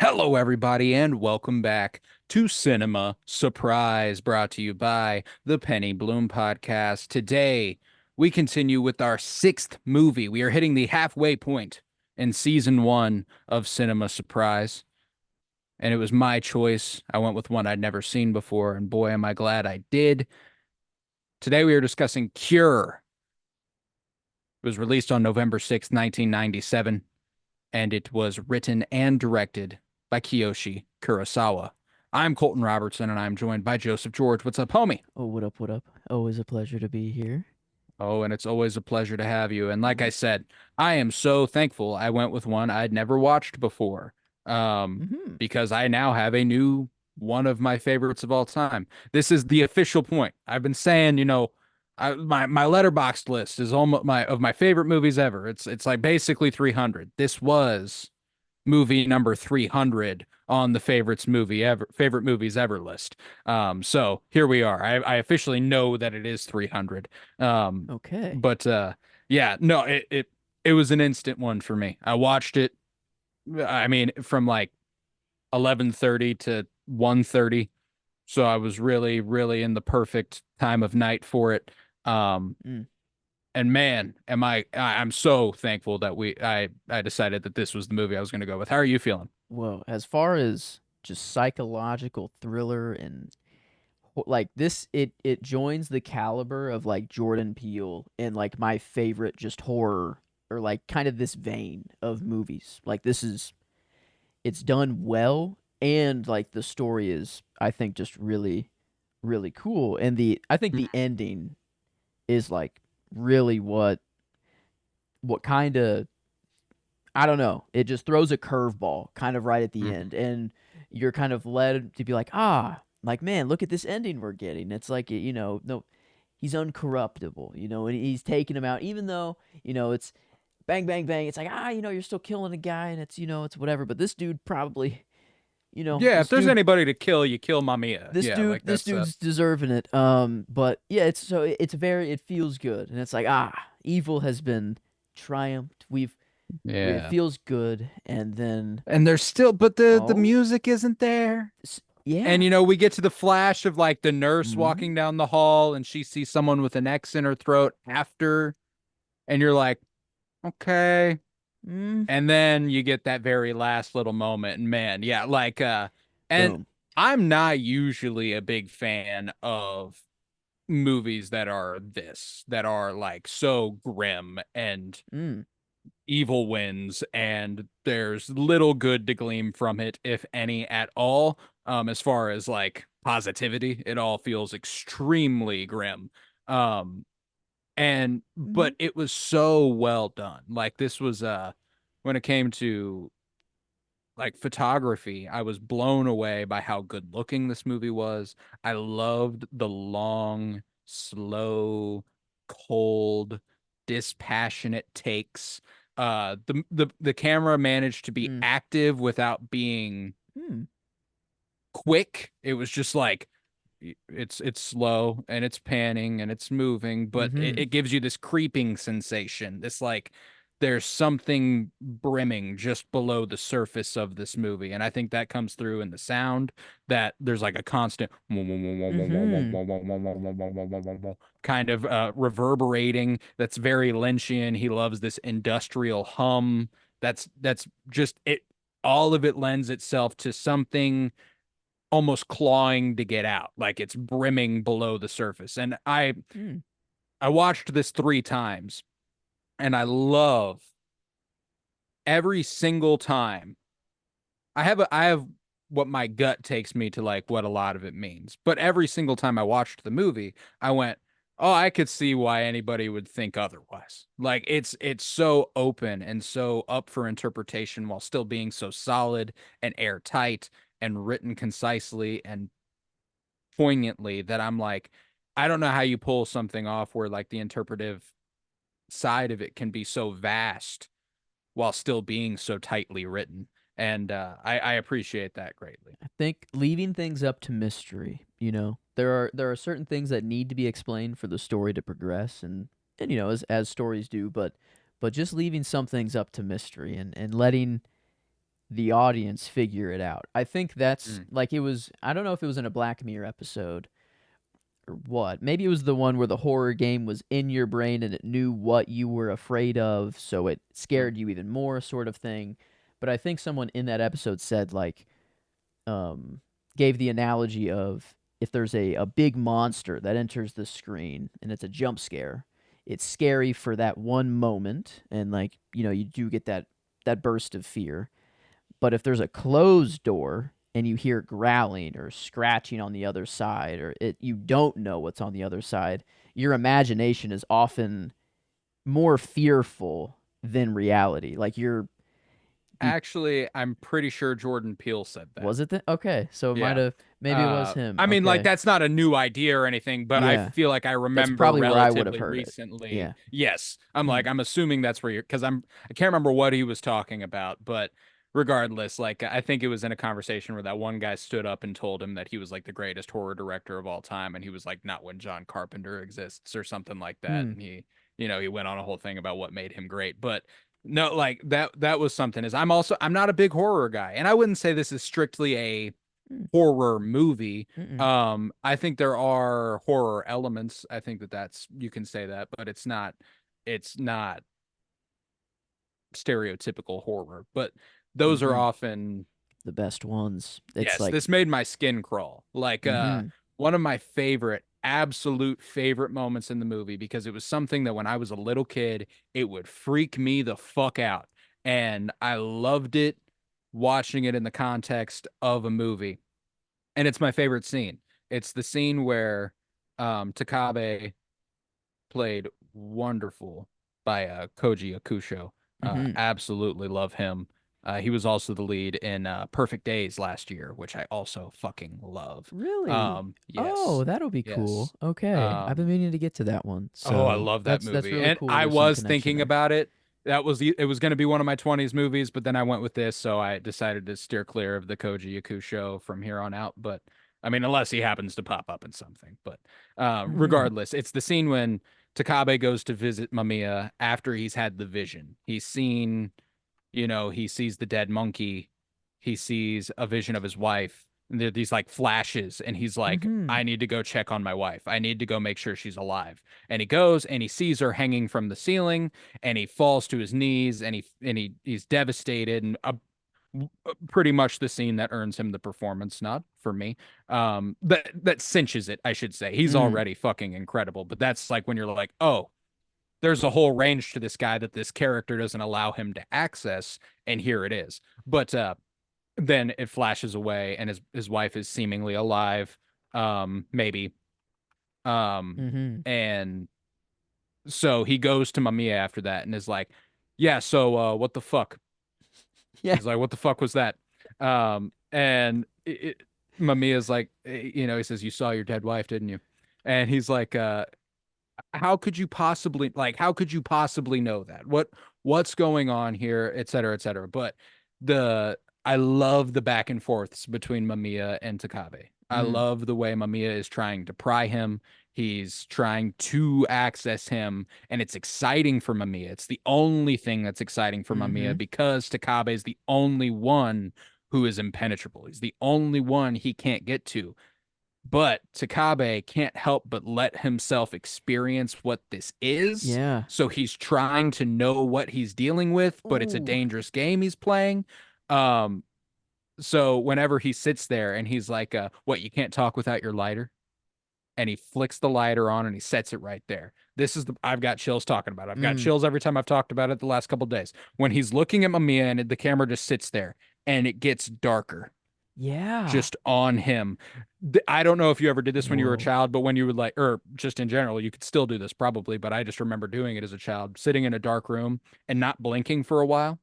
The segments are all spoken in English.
Hello, everybody, and welcome back to Cinema Surprise, brought to you by the Penny Bloom Podcast. Today, we continue with our sixth movie. We are hitting the halfway point in season one of Cinema Surprise, and it was my choice. I went with one I'd never seen before, and boy, am I glad I did. Today, we are discussing Cure. It was released on November 6th, 1997, and it was written and directed by Kiyoshi Kurosawa. I'm Colton Robertson, and I'm joined by Joseph George. What's up, homie? Oh, what up, what up? Always a pleasure to be here. Oh, and it's always a pleasure to have you. And like I said, I am so thankful I went with one I'd never watched before, um, Mm-hmm. because I now have a new one of my favorites of all time. This is the official point. I've been saying, my letterboxd list is almost my favorite movies ever. It's like basically 300. This was movie number 300 on the favorite movies ever list. So here we are. I officially know that it is 300. Um, Okay. but yeah, no, it was an instant one for me. I watched it. I mean, from like 11:30 to 1:30. So I was really, really in the perfect time of night for it. Um, Mm. and man, I'm so thankful that I decided that this was the movie I was going to go with. How are you feeling? Well, as far as just psychological thriller and like this, it joins the caliber of like Jordan Peele and like my favorite just horror or like kind of this vein of movies. Like this is it's done well and like the story is I think just really really cool and the I think the ending is like really what kind of I don't know. It just throws a curveball kind of right at the Mhm. end, and you're kind of led to be like, like man, look at this ending we're getting. It's like no, he's uncorruptible, and he's taking him out, even though it's bang, bang, bang. It's like you're still killing a guy, and it's whatever. But this dude probably, Yeah, if there's anybody to kill, you kill Mamiya. Yeah, like this that's dude's deserving it. But yeah, it's very it feels good, and it's like evil has been triumphed. It yeah. feels good, and then And there's still, but the oh music isn't there. And yeah, we get to the flash of like the nurse hmm walking down the hall, and she sees someone with an X in her throat after, and you're like, okay. mm, And then you get that very last little moment, and man, yeah, and boom, I'm not usually a big fan of movies that are like so grim and mm, evil wins, and there's little good to glean from it, if any at all. As far as like positivity, it all feels extremely grim. Um, and hmm but it was so well done. Like this was when it came to like photography, I was blown away by how good looking this movie was. I loved the long, slow, cold, dispassionate takes. The camera managed to be mm, active without being mm, quick. It was just like it's slow and it's panning and it's moving, but hmm it gives you this creeping sensation. This like there's something brimming just below the surface of this movie. And I think that comes through in the sound, that there's like a constant hmm kind of reverberating that's very Lynchian. He loves this industrial hum. That's just it. All of it lends itself to something almost clawing to get out, like it's brimming below the surface. And mm, I watched this three times, and I love every single time. I have what my gut takes me to, like what a lot of it means. But every single time I watched the movie, I went, "Oh, I could see why anybody would think otherwise." Like it's so open and so up for interpretation while still being so solid and airtight and written concisely and poignantly, that I'm like, I don't know how you pull something off where like the interpretive side of it can be so vast while still being so tightly written. And I appreciate that greatly. I think leaving things up to mystery. There are certain things that need to be explained for the story to progress, and as stories do, but just leaving some things up to mystery and letting the audience figure it out. I think that's Mm. like it was. I don't know if it was in a Black Mirror episode or what. Maybe it was the one where the horror game was in your brain and it knew what you were afraid of, so it Mm. scared you even more, sort of thing. But I think someone in that episode said like, um, gave the analogy of if there's a big monster that enters the screen and it's a jump scare, it's scary for that one moment, and like you do get that burst of fear. But if there's a closed door and you hear growling or scratching on the other side, or you don't know what's on the other side, your imagination is often more fearful than reality. Like you're be Actually, I'm pretty sure Jordan Peele said that. was it okay, so it might Yeah. have, maybe it was him. I mean, like Okay. that's not a new idea or anything, but I Yeah. feel like I That's remember probably where I would have relatively heard it. recently. Yeah. Yes, I'm Hmm. like I'm assuming that's where you're because I can't remember what he was talking about, but regardless, like I think it was in a conversation where that one guy stood up and told him that he was like the greatest horror director of all time, and he was like, not when John Carpenter exists or something like that, Hmm. and he went on a whole thing about what made him great, but. No, like that was something is I'm not a big horror guy, and I wouldn't say this is strictly a Hmm. horror movie. Mm-mm. I think there are horror elements. I think that's you can say that, but it's not stereotypical horror. But those are Mm-mm. often The best ones. It's yes, like, this made my skin crawl. Like mm-hmm. one of my absolute favorite moments in the movie because it was something that when I was a little kid, it would freak me the fuck out. And I loved it watching it in the context of a movie. And it's my favorite scene. It's the scene where Takabe, played wonderful by Koji Yakusho. Mm-hmm. Absolutely love him. He was also the lead in Perfect Days last year, which I also fucking love. Really? Oh, Yes, that'll be cool. yes. Okay. I've been Um, meaning to get to that one. oh, I So love that that's movie, really and cool. I There's some was connection thinking there. about it. It was going to be one of my 20s movies, but then I went with this, so I decided to steer clear of the Koji Yakusho from here on out. But I mean, unless he happens to pop up in something. But Mm-hmm. regardless, it's the scene when Takabe goes to visit Mamiya after he's had the vision. He sees the dead monkey. He sees a vision of his wife. And there are these like flashes, and he's like, Mm-hmm. I need to go check on my wife. I need to go make sure she's alive. And he goes and he sees her hanging from the ceiling, and he falls to his knees, and he's devastated, and pretty much the scene that earns him the performance nod for me. That cinches it, I should say. He's Mm. already fucking incredible, but that's like when you're like, oh, there's a whole range to this guy that this character doesn't allow him to access, and here it is. But then it flashes away, and his wife is seemingly alive, maybe. Um, Mm-hmm. and so he goes to Mamiya after that and is like, "Yeah, so what the fuck?" Yeah. He's like, "What the fuck was that?" And Mamiya's like, he says, "You saw your dead wife, didn't you?" And he's like, how could you possibly know that? What's going on here, et cetera, et cetera. But the I love the back and forths between Mamiya and Takabe. I Mm. love the way Mamiya is trying to pry him. He's trying to access him, and it's exciting for Mamiya. It's the only thing that's exciting for Mm-hmm. Mamiya because Takabe is the only one who is impenetrable. He's the only one he can't get to. But Takabe can't help but let himself experience what this is. Yeah. So he's trying to know what he's dealing with, but it's a Ooh. dangerous game he's playing. Um, so whenever he sits there and he's like, what, you can't talk without your lighter? And he flicks the lighter on and he sets it right there. I've got chills talking about it. I've got Mm. chills every time I've talked about it the last couple of days. When he's looking at Mamiya and the camera just sits there and it gets darker Yeah. just on him. I don't know if you ever did this when you were a Whoa. child, but when you would like, or just in general, you could still do this probably, but I just remember doing it as a child, sitting in a dark room and not blinking for a while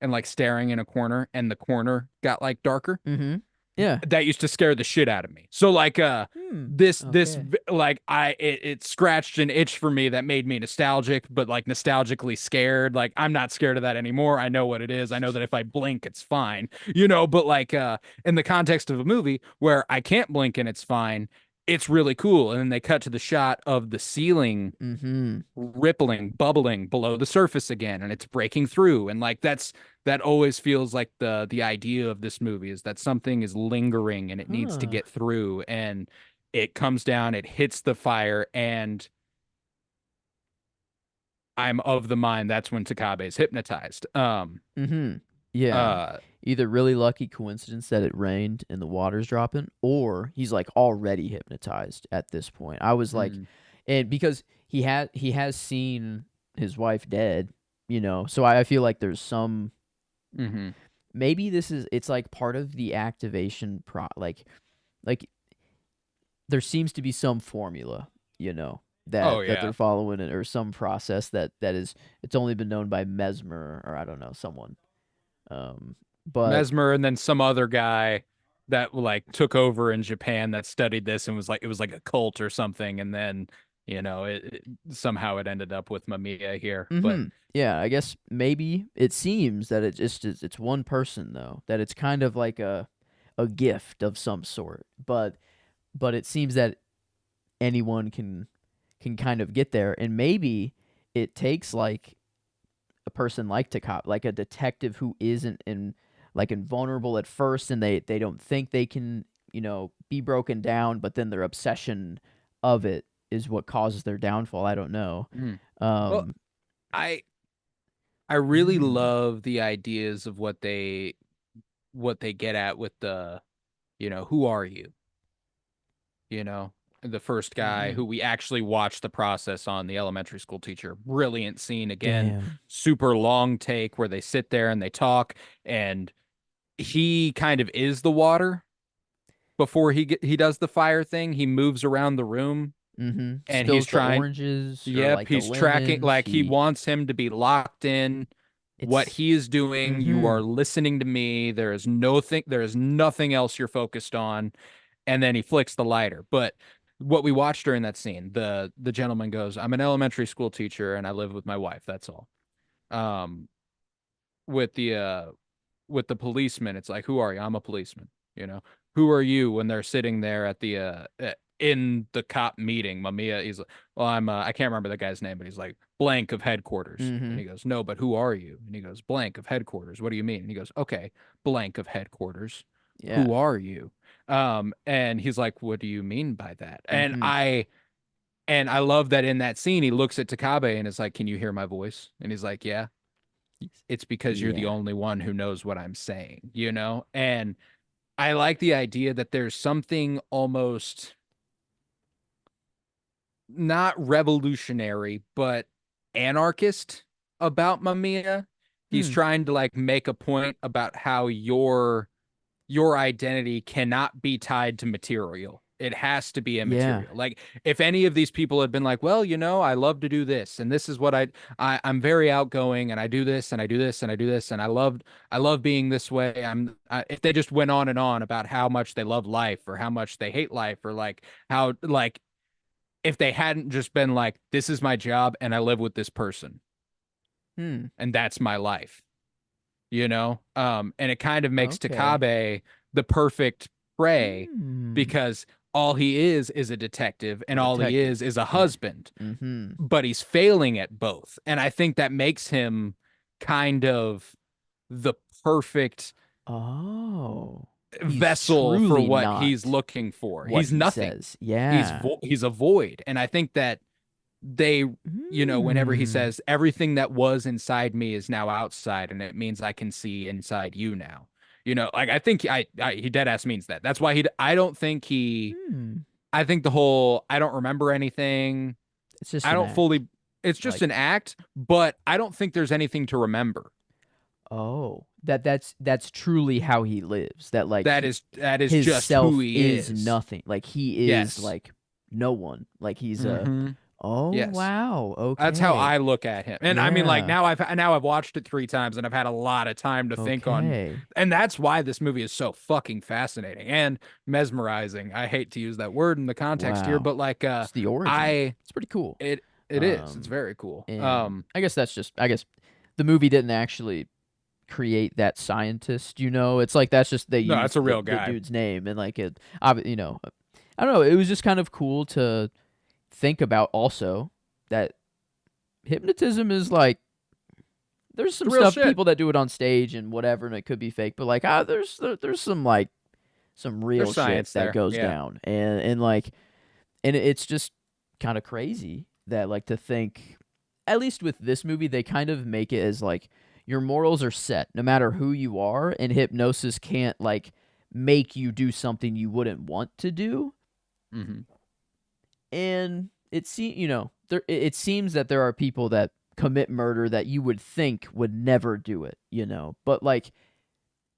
and like staring in a corner and the corner got like darker. Mm-hmm. Yeah. That used to scare the shit out of me. So like Hmm. this Okay. like it scratched an itch for me that made me nostalgic, but like nostalgically scared. Like I'm not scared of that anymore. I know what it is. I know that if I blink it's fine. But like in the context of a movie where I can't blink and it's fine, it's really cool. And then they cut to the shot of the ceiling Mm-hmm. rippling, bubbling below the surface again, and it's breaking through. And like that always feels like the idea of this movie is that something is lingering and it needs to Huh. get through, and it comes down, it hits the fire, and I'm of the mind that's when Takabe is hypnotized. Mm-hmm. Yeah. Uh, Either really lucky coincidence that it rained and the water's dropping, or he's like already hypnotized at this point. I was like, mm, and because he has seen his wife dead, so I feel like there's some, mm-hmm. maybe it's like part of the activation like there seems to be some formula, Oh that they're yeah. following, or some process that is it's only been known by Mesmer, or I don't know, someone. Um, but Mesmer, and then some other guy that like took over in Japan that studied this and was like it was like a cult or something, and then somehow it ended up with Mamiya here. But yeah, I guess maybe it seems that it's one person, though, that it's kind of like a gift of some sort, but it seems that anyone can kind of get there, and maybe it takes like a person like Takap, like a detective who isn't like invulnerable at first, and they don't think they can, be broken down, but then their obsession of it is what causes their downfall. I don't know. mm. Well, Um, I I really mm, love the ideas of what they get at with the, who are you? You know, the first guy mm-hmm. who we actually watched the process on, the elementary school teacher. Brilliant scene again, Damn. super long take where they sit there and they talk, and he kind of is the water before he does the fire thing. He moves around the room Mm-hmm. and he's Spills the trying. oranges or Yep, like the he's tracking, lemons. like he wants him to be locked in what It's he is doing. You mm-hmm. are listening to me. There is nothing else you're focused on. And then he flicks the lighter. But what we watched during that scene, the gentleman goes, "I'm an elementary school teacher and I live with my wife. That's all." Um, with the policeman, it's like, "Who are you?" "I'm a policeman." You know, "Who are you?" When they're sitting there at the in the cop meeting, Mamiya, he's like, "Well, I can't remember the guy's name, but he's like blank of headquarters." And Mm-hmm. he goes, "No, but who are you?" And he goes, "Blank of headquarters. What do you mean?" And he goes, "Okay, blank of headquarters. Yeah. Who are you?" And he's like, "What do you mean by that?" And Mm-hmm. I love that in that scene he looks at Takabe and is like, "Can you hear my voice?" And he's like, "Yeah." "It's because you're the Yeah. only one who knows what I'm saying, you know?" And I like the idea that there's something almost not revolutionary, but anarchist about Mamiya. He's Hmm. trying to like make a point about how your identity cannot be tied to material. It has to be Yeah. immaterial. Like if any of these people had been like, well, I love to do this, and this is what I'm very outgoing, and I do this, and I do this, and I do this, and I love being this way. If they just went on and on about how much they love life or how much they hate life or like how like if they hadn't just been like, this is my job and I live with this person Hmm. and that's my life, and it kind of makes Okay. Takabe the perfect prey Hmm. because all he is a detective A and all he detective. is a Yeah. husband, Mm-hmm. but he's failing at both. And I think that makes him kind of the perfect Oh. He's vessel for truly what he's not looking for. what He's he nothing. says. He's Yeah. he's a void. And I think that they, whenever he Hmm. says everything that was inside me is now outside, and it means I can see inside you now. Like I think he dead ass means that. That's why I don't think Hmm. I think the whole I don't remember anything. It's just I an don't act. fully. It's just Like, an act, but I don't think there's anything to remember. oh, that's truly how he lives. That like That is his just who self he is is. nothing. Like he is Yes. like no one. Like he's a Mm-hmm. oh Yes. wow. That's how Okay. I look at him. And I mean, like Yeah. now I've watched it 3 times and I've had a lot of time to think on, Okay. and that's why this movie is so fucking fascinating and mesmerizing. I hate to use that word in the context here, Wow. but like It's the origin. I It's pretty cool. it is. It's Um very cool. and I guess the movie didn't actually create that scientist, It's like that's just they No, that's used a the real the guy. dude's name, and like I don't know. It was just kind of cool to think about also that hypnotism is like there's It's some real stuff shit. people that do it on stage and whatever, and it could be fake, but like there's some like some There's real shit science that there. goes Yeah. down, and like it's just kind of crazy that like to think at least with this movie they kind of make it as like your morals are set no matter who you are, and hypnosis can't like make you do something you wouldn't want to do. Hmm. And it seems that there are people that commit murder that you would think would never do it, but like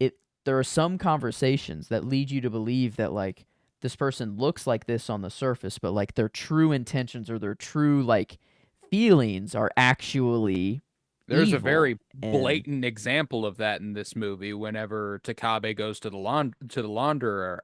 it there are some conversations that lead you to believe that like this person looks like this on the surface, but like their true intentions or their true like feelings are actually There's a evil. very And blatant example of that in this movie. Whenever Takabe goes to the launderer,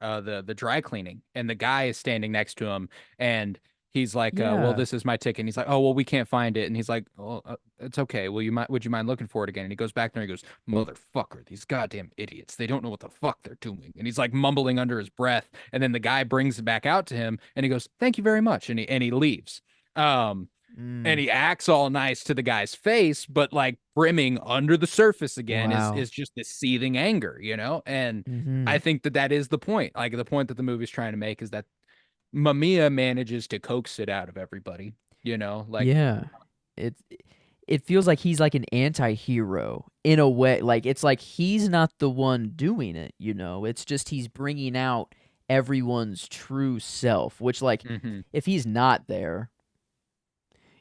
the dry cleaning, and the guy is standing next to him, and he's like, "Well, yeah. this is my ticket." And he's like, "Oh, well, we can't find it." And he's like, "Oh, it's okay. Well, would you mind looking for it again?" And he goes back there and he goes, "Motherfucker, these goddamn idiots! They don't know what the fuck they're doing." And he's like mumbling under his breath, and then the guy brings it back out to him, and he goes, "Thank you very much," and he leaves. Um, and Mm, he acts all nice to the guy's face, but like brimming under the surface again wow. is just this seething anger, you know? And I Mhm. think that that is the point. Like the point that the movie's trying to make is that Mamiya manages to coax it out of everybody, you know? Like, Yeah. It it feels like he's like an anti-hero in a way. Like it's like he's not the one doing it. It's just he's bringing out everyone's true self, which like mhm. if he's not there,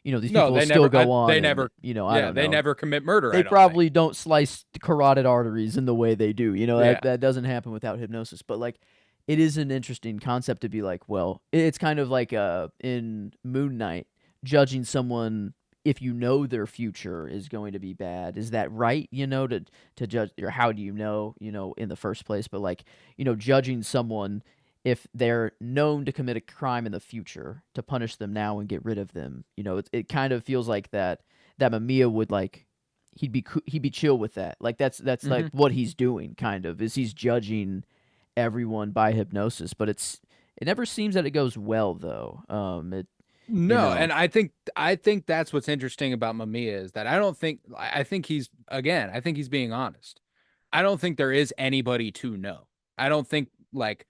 these No, people will still go on they and, never, I yeah, don't they know. never commit murder, They I don't think. probably don't slice carotid arteries in the way they do. That Yeah. that doesn't happen without hypnosis, but like it is an interesting concept to be like, well, it's kind of like in Moon Knight, judging someone if you know their future is going to be bad. Is that right? To judge, or how do in the first place, but like, judging someone if they're known to commit a crime in the future to punish them now and get rid of them. It kind of feels like that Mamiya would like he'd be chill with that. Like that's like Hmm. what he's doing kind of is he's judging everyone by hypnosis, but it never seems that it goes well though. It you No, know. and I think that's what's interesting about Mamiya is that I think he's again, I think he's being honest. I don't think there is anybody to know. I don't think like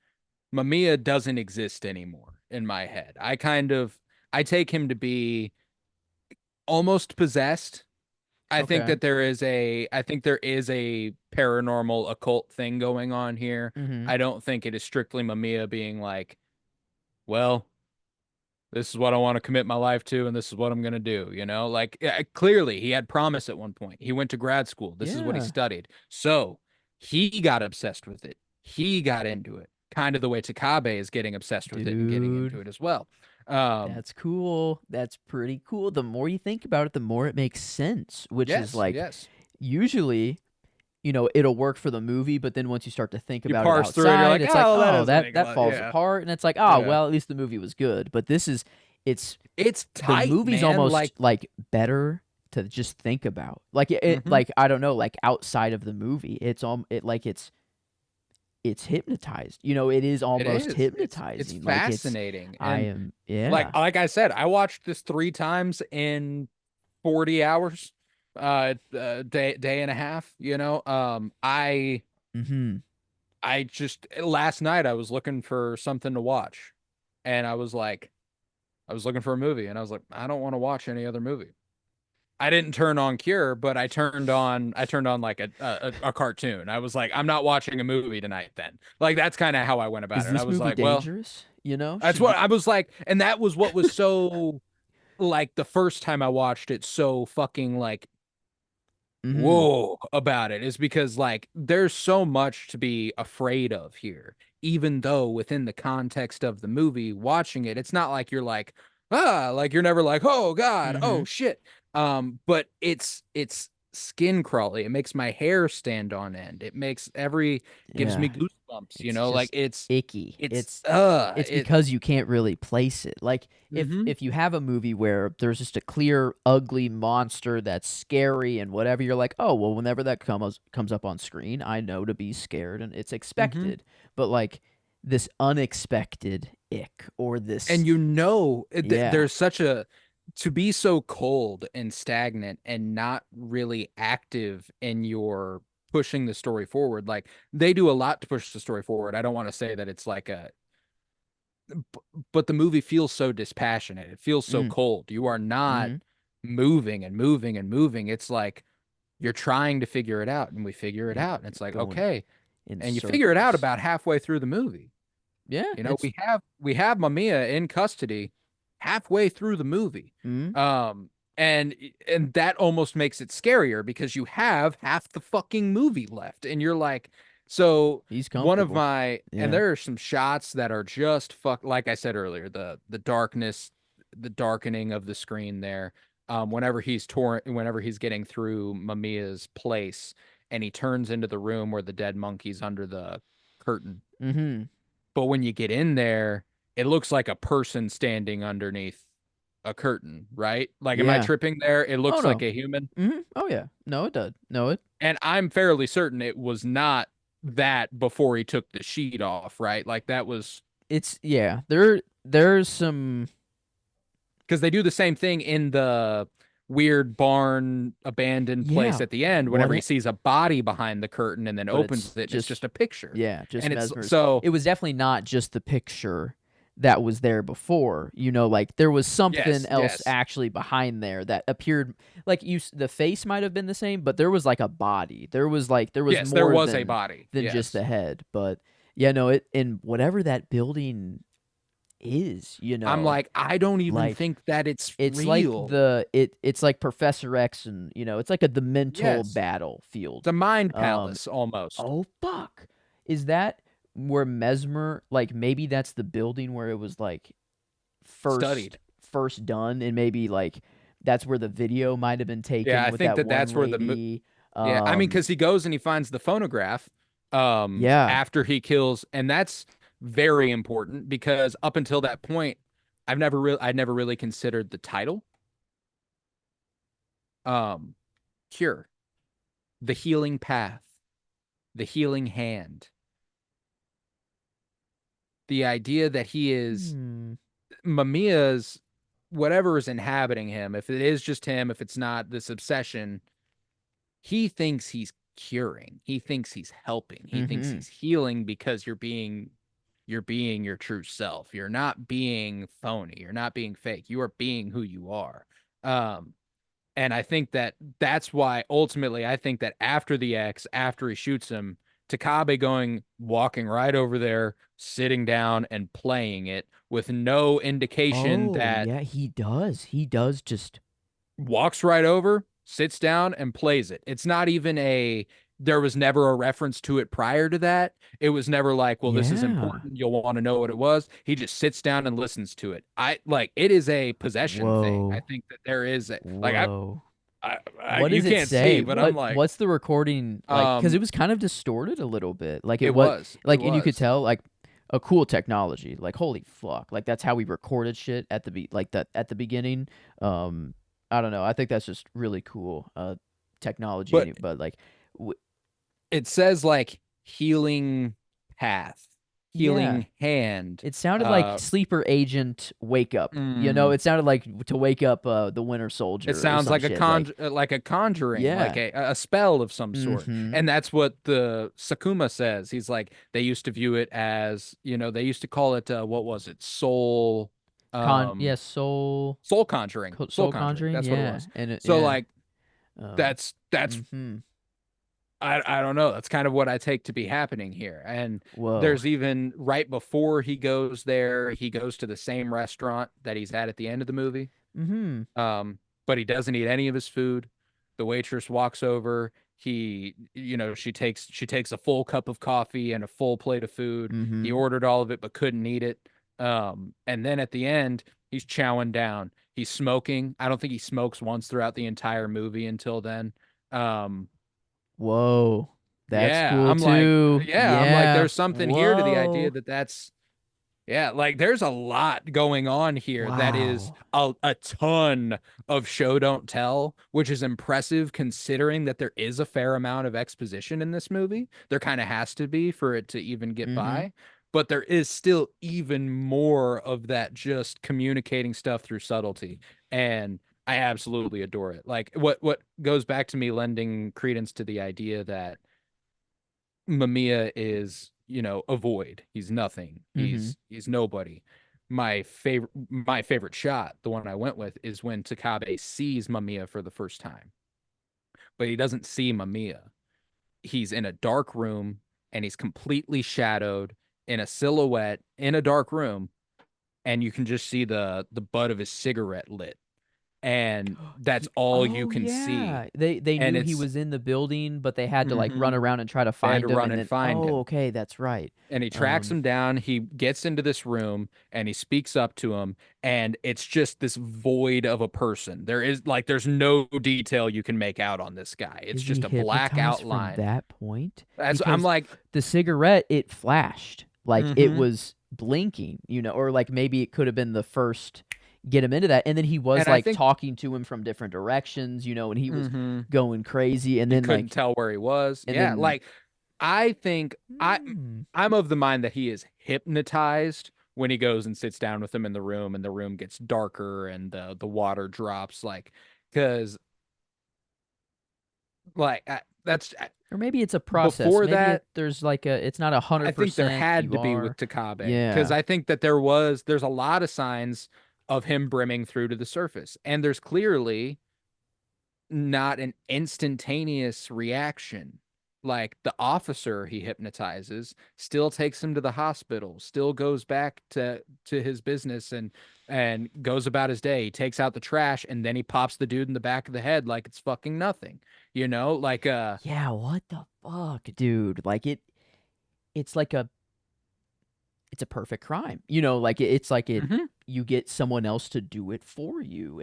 Mamiya doesn't exist anymore in my head. I take him to be almost possessed. Okay. I think there is a paranormal occult thing going on here. Mhm. I don't think it is strictly Mamiya being like, well, this is what I want to commit my life to, and this is what I'm gonna do. You know, like clearly he had promise at one point. He went to grad school. This is what he Yeah. studied. So he got obsessed with it. He got into it, kind of the way Takabe is getting obsessed with it and getting into Dude, it as well. Um, that's cool. That's pretty cool. The more you think about it, the more it makes sense, which is yes, like yes. usually it'll work for the movie, but then once you start to think You about it parse through it, you're outside, like, it's like, oh, that oh, doesn't that make a that lot. falls Yeah, apart, and it's like, oh, yeah. well, at least the movie was good. But it's It's the tight, movie's man. almost Like, like better to just think about. Like mhm. like I don't know, like outside of the movie, it's hypnotized. It is It almost is. It's hypnotizing. Like fascinating. I And am, yeah. like I said, I watched this three times in 40 hours, day and a half, you know. Mhm. I just last night I was looking for something to watch, and I was looking for a movie, and I was like, I don't want to watch any other movie. I didn't turn on Cure, but I turned on like a cartoon. I was like, I'm not watching a movie tonight then. Like that's kind of how I went about Is it. I this was movie like, well, dangerous? that's Should we what I was like, and that was what was so like the first time I watched it so fucking like Mhm. whoa about it is because like there's so much to be afraid of here, even though within the context of the movie watching it, it's not like you're like like you're never like, oh god, oh Mhm. shit. But it's skin crawly. It makes my hair stand on end. It makes every gives me Yeah. goosebumps, you It's know, like just icky. It's it because you can't really place it. Like mm-hmm, if you have a movie where there's just a clear ugly monster that's scary and whatever, you're like, "Oh, well, whenever that comes up on screen, I know to be scared and it's mm-hmm. expected." But like this unexpected ick or this. And Yeah. there's such a to be so cold and stagnant and not really active in your pushing the story forward. Like they do a lot to push the story forward. I don't want to say that it's like a but the movie feels so dispassionate. It feels so Mm, cold. You are not mm-hmm. moving and moving and moving. It's like you're trying to figure it out, and we figure it And out. And it's like, going okay. in And you figure it out circles. about halfway through the movie. Yeah, You know, it's we have Mamiya in custody halfway through the movie. mm, Um and that almost makes it scarier because you have half the fucking movie left and you're like so he's one of comfortable. my and Yeah. there are some shots that are just like I said earlier, the darkness, the darkening of the screen there. Whenever he's getting through Mamiya's place and he turns into the room where the dead monkey's under the curtain, Mm-hmm. but when you get in there, it looks like a person standing underneath a curtain, right? Like, am I Yeah. tripping there? It Oh looks like no. a human. Mm-hmm. Oh yeah. No, it does. No, it. And I'm fairly certain it was not that before he took the sheet off, right? Like, that was It's yeah. There's some. because they do the same thing in the weird barn abandoned place Yeah. at the end What whenever he it? sees a body behind the curtain and then But opens it's it and it's just just a picture. yeah, just And it's mesmers. so, It was definitely not just the picture that was there before. You know, like there was something yes, else yes, actually behind there that appeared like the face might have been the same, but there was like a body. There was yes, there more was a body. than just Yes. the head. But yeah, no, it in whatever that building is, you I'm know, like, I don't even like think that it's it's like real. it's like Professor X and you know, it's like the mental Yes. battlefield. It's a mind Um palace almost. oh fuck. Is that where Mesmer like maybe that's the building where it was like first Studied. first done and maybe like that's where the video might have been Yeah, taken I with think that that one that's where lady. yeah, I mean, Um because he goes and he finds the phonograph yeah. after he kills, and that's very important because up until that point, I'd never really considered the title. Um, Cure, the healing path, the healing hand. The idea that he is Hmm. Mamiya's whatever is inhabiting him, if it is just him, if it's not this obsession, he thinks he's curing. He thinks he's helping. He thinks Mhm. he's healing because you're being your true self. You're not being phony. You're not being fake. You are being who you are. Um, and I think that that's why ultimately I think that after the X, after he shoots him, Takabe walking right over there, sitting down and playing it with no indication Oh, that yeah, he does. He does just walks right over, sits down, and plays it. It's not even there was never a reference to it prior to that. It was never like, well, this is yeah. important. You'll want to know what it was. He just sits down and listens to it. I like it is a possession thing. I Whoa. think that there is a, like, Whoa. What you does it can't see, say? but I'm like, What's the recording like? Because it um, was kind of distorted a little bit. Like it it was was, it like, and you could was. tell like a cool technology. Like holy fuck! Like that's how we recorded shit at like that at the beginning. Um, I don't know. I think that's just really cool. But Technology. But like, it says like healing path, yeah. healing hand. It sounded like Uh, sleeper agent wake up. You know, mm, it sounded like to wake up the Winter It Soldier or sounds some like a shit. Like, like a conjuring, like yeah. a spell of some sort. Mm-hmm. And that's what the Sakuma says. He's like they used to view it as, they used to call it what was it? Yeah, Um soul conjuring. Soul Soul conjuring. Conjuring, That's what it yeah. was. And So yeah. like Um that's mm-hmm. I don't know. That's kind of what I take to be happening here. And Whoa. there's even right before he goes there, he goes to the same restaurant that he's at the end of the movie. Mm-hmm. Um, but he doesn't eat any of his food. The waitress walks over. She takes a full cup of coffee and a full plate of food. He Mm-hmm. ordered all of it but couldn't eat it. And then at the end, he's chowing down. He's smoking. I don't think he smokes once throughout the entire movie until then. Um, Whoa. That's yeah, cool too. I'm like, Yeah. there's something here to the idea Whoa. that yeah, like there's a lot going on here that is Wow. a ton of show don't tell, which is impressive considering that there is a fair amount of exposition in this movie. There kind of has to be for it to even get Mm-hmm. by. but there is still even more of that just communicating stuff through subtlety. And I absolutely adore it. Like what goes back to me lending credence to the idea that Mamiya is, a void. He's nothing. Mm-hmm. He's nobody. My favorite shot, the one I went with, is when Takabe sees Mamiya for the first time, but he doesn't see Mamiya. He's in a dark room and he's completely shadowed in a silhouette in a dark room, and you can just see the butt of his cigarette lit, and that's all you Oh can see. yeah. They And knew he it's was in the building, but they had to like run mhm, around and try to they had to find him run and and then find oh, him. okay, that's right. And he tracks Um him down. He gets into this room and he speaks up to him. And it's just this void of a person. There's no detail you can make out on this guy. It's is he just a black hypnotized from outline. that point? I'm Because like, the cigarette, it flashed. Like it mm-hmm. was blinking, or like maybe it could have been the first get him into that. And then he was And I like think, talking to him from different directions, and he was mm-hmm, going crazy. And he then couldn't like tell where he was. and Yeah. then Like, I think hmm, I'm of the mind that he is hypnotized when he goes and sits down with him in the room and the room gets darker and the water drops, like, because like that's or maybe it's a process. before Maybe that. there's like it's not I think there 100% had you to be with are. Takabe, because Yeah. I think that there's a lot of signs of him brimming through to the surface, and there's clearly not an instantaneous reaction. Like, the officer he hypnotizes still takes him to the hospital, still goes back to his business and goes about his day. He takes out the trash and then he pops the dude in the back of the head like it's fucking nothing. Like Yeah, what the fuck, dude? Like it's like it's a perfect crime. Like it's like mhm. you get someone else to do it for you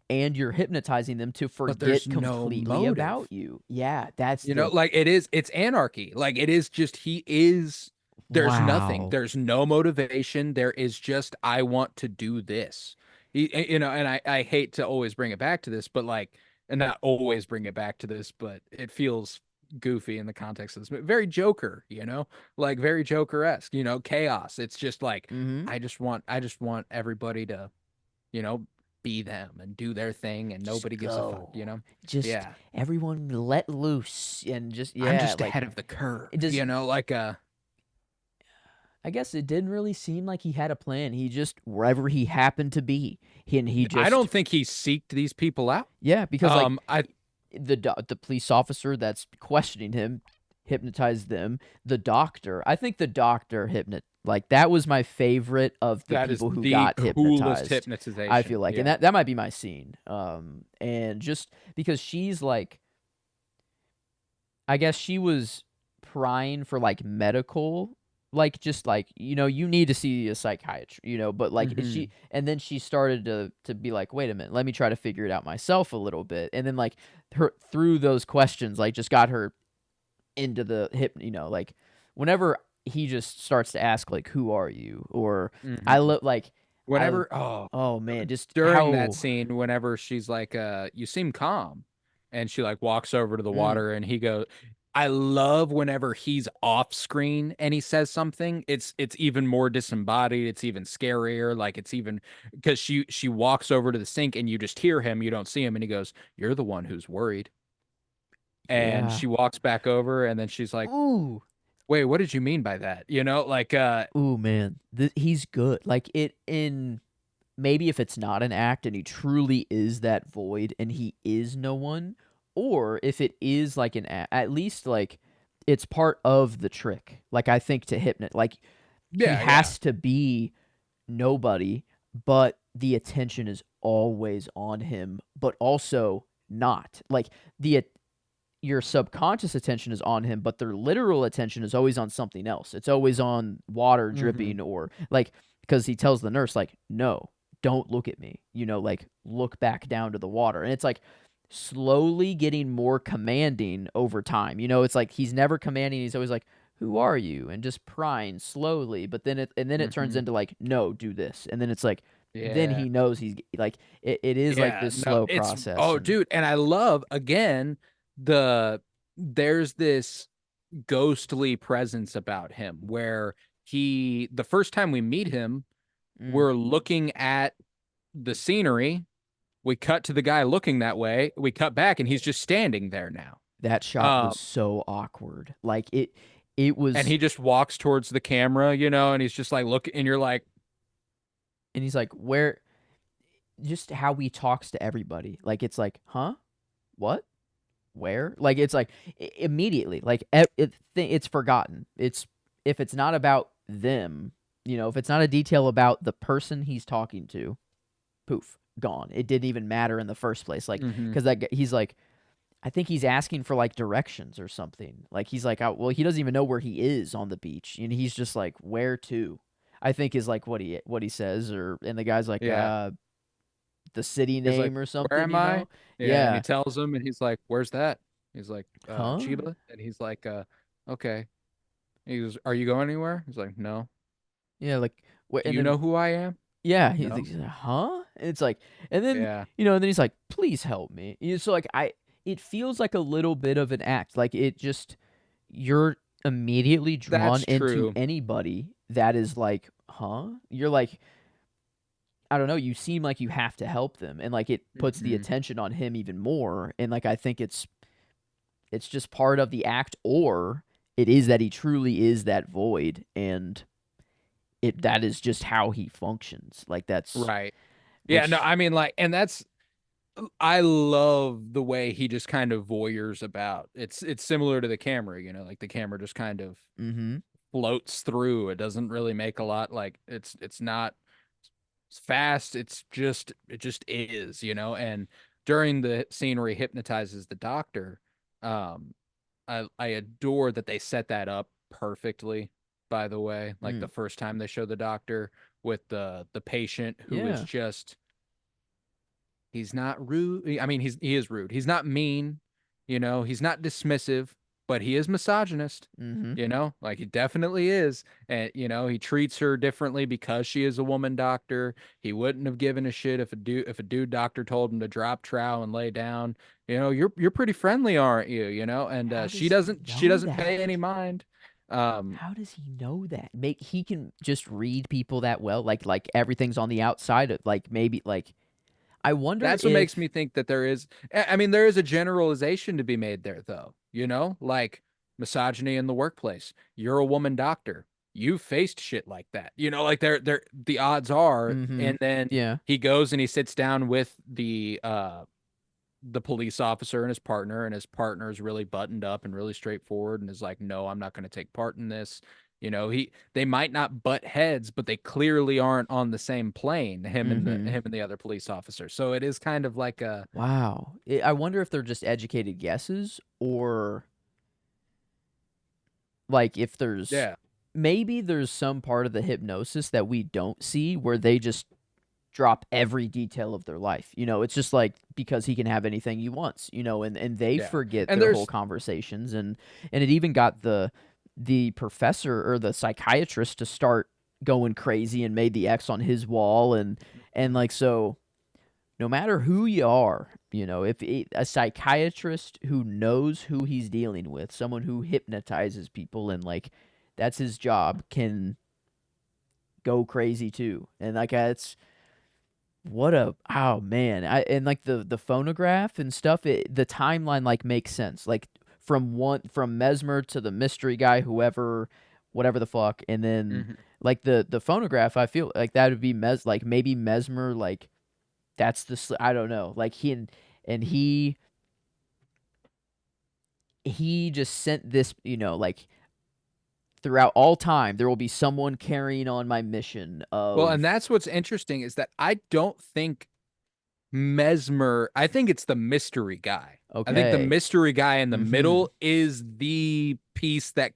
and you're hypnotizing them to But there's forget no completely about motive. you. Yeah, that's the Like, it's anarchy. Like, it is just, there's nothing. wow. There's no motivation. There is just, I want to do this. And I hate to always bring it back to this, but like, and not always bring it back to this, but it feels goofy in the context of this movie. Very Joker, like very Joker-esque, chaos. It's just like, Mhm. I just want everybody to, you know, be them and do their thing and Just nobody gives a fuck, go. Just Yeah. everyone let loose and just I'm yeah, just like ahead of the curve, it does. like I guess it didn't really seem like he had a plan. He just wherever he happened to be, he I just don't think he seeked these people out. yeah, because like I the police officer that's questioning him hypnotized them. The doctor, I think the doctor like that was my favorite of the That is people who the got coolest hypnotized. I feel hypnotization. like, and Yeah. that might be my scene. And just because she's like, I guess she was prying for like medical, like just like you need to see a psychiatrist, but like Hmm. and then she started to be like, wait a minute, let me try to figure it out myself a little bit, and then like her through those questions, like just got her into the hip, like whenever he just starts to ask like, who are you, or I Hmm. look like I Whenever, oh, oh man, just during that how scene, whenever she's like, you seem calm, and she like walks over to the mm, water and he goes, I love whenever he's off screen and he says something. It's even more disembodied. It's even scarier. Like, it's even because she walks over to the sink and you just hear him, you don't see him, and he goes, "You're the one who's worried." And yeah, she walks back over and then she's like, ooh. "Wait, what did you mean by that?" Like, Ooh, man, he's good. Like it in maybe if it's not an act and he truly is that void and he is no one, or if it is like an at least like it's part of the trick. Like I think to hypnot, like he yeah, yeah. has to be nobody, but the attention is always on him, but also not. Like the your subconscious attention is on him, but their literal attention is always on something else. It's always on water Hmm. dripping or like because he tells the nurse like, "No, don't look at me." Like look back down to the water. And it's like slowly getting more commanding over time. It's like he's never commanding, he's always like, "Who are you?" and just prying slowly, but then it turns Hmm. into like, "No, do this." And then it's like then Yeah. he knows he's like it is like Yeah, this no, slow it's process oh, and dude, and I love, again, there's this ghostly presence about him where the first time we meet him, Mm. we're looking at the scenery. We cut to the guy looking that way. We cut back and he's just standing there now. That shot Um, was so awkward. Like it and was, he just walks towards the camera, and he's just like, look, and you're like, and he's like, where? Just how he talks to everybody. Like it's like, huh? What? Where? Like it's like immediately, like it's forgotten. It's if it's not about them, if it's not a detail about the person he's talking to, poof, gone. It didn't even matter in the first place. Like mm-hmm. because he's like, I think he's asking for like directions or something. Like he's like, well, he doesn't even know where he is on the beach, and he's just like, where to? I think is like what he says, and the guy's like, Yeah. the city He's like, name or where something, am I? Yeah. And he Yeah. tells him, and he's like, where's that? He's like, Huh? Chiba. And he's like, okay. He goes, are you going anywhere? He's like, no. Yeah, like Do and you then know who I am? yeah, No. he's like, huh? And it's like, and then Yeah. and then he's like, please help me. So like it feels like a little bit of an act. Like it just you're immediately drawn That's into true. anybody that is like, huh? You're like, I don't know. You seem like you have to help them, and like it puts the Hmm. attention on him even more. And like I think it's just part of the act, or it is that he truly is that void, and that is just how he functions. Like that's Right. Yeah. No, which. I mean, like, and I love the way he just kind of voyeurs about. It's similar to the camera, like the camera just kind of Mm-hmm. floats through. It doesn't really make a lot, like it's not fast. It just is, and during the scene where he hypnotizes the doctor, um I adore that they set that up perfectly, by the way. Like Mm. the first time they show the doctor with the patient who is Yeah. just he's not rude. I mean, he is rude. He's not mean, he's not dismissive, but he is misogynist. Mm-hmm. Like he definitely is. And he treats her differently because she is a woman doctor. He wouldn't have given a shit if a dude doctor told him to drop trowel and lay down. You're pretty friendly, aren't you? And How she does he doesn't she know doesn't pay any that? mind. Um How does he know that? He can just read people that well. Like everything's on the outside of like maybe like I wonder that's what makes me if think that there is a generalization to be made there, though, like misogyny in the workplace. You're a woman doctor. You faced shit like that. Like the odds are. mm-hmm. And then Yeah. he goes and he sits down with the police officer and his partner is really buttoned up and really straightforward and is like, no, I'm not going to take part in this. They might not butt heads, but they clearly aren't on the same plane, Mm-hmm. him and the other police officer. So it is kind of like Wow. I wonder if they're just educated guesses or like if there's yeah, maybe there's some part of the hypnosis that we don't see where they just drop every detail of their life. It's just like because he can have anything he wants, and they yeah. forget And their whole there's conversations and it even got the professor or the psychiatrist to start going crazy and made the X on his wall and like so no matter who you are, if a psychiatrist who knows who he's dealing with, someone who hypnotizes people and like that's his job can go crazy too. And like it's what a oh man. And like the phonograph and stuff, the timeline like makes sense. Like from Mesmer to the mystery guy, whoever whatever the fuck, and then mhm. like the phonograph, I feel like that would be like maybe Mesmer like that's I don't know. Like and he just sent this, like throughout all time there will be someone carrying on my mission Well, and of that's what's interesting is that I don't think Mesmer, I think it's the mystery guy. I think the okay. mystery guy in the Mhm. middle is the piece that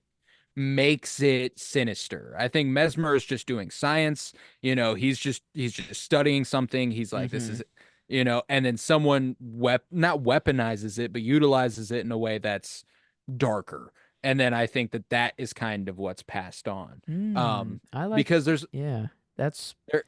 makes it sinister. I think Mesmer is just doing science, he's just studying something. He's like, this is Mhm. and then someone not weaponizes it, but utilizes it in a way that's darker. And then I think that is kind of what's passed on. I like Because there's yeah. That's there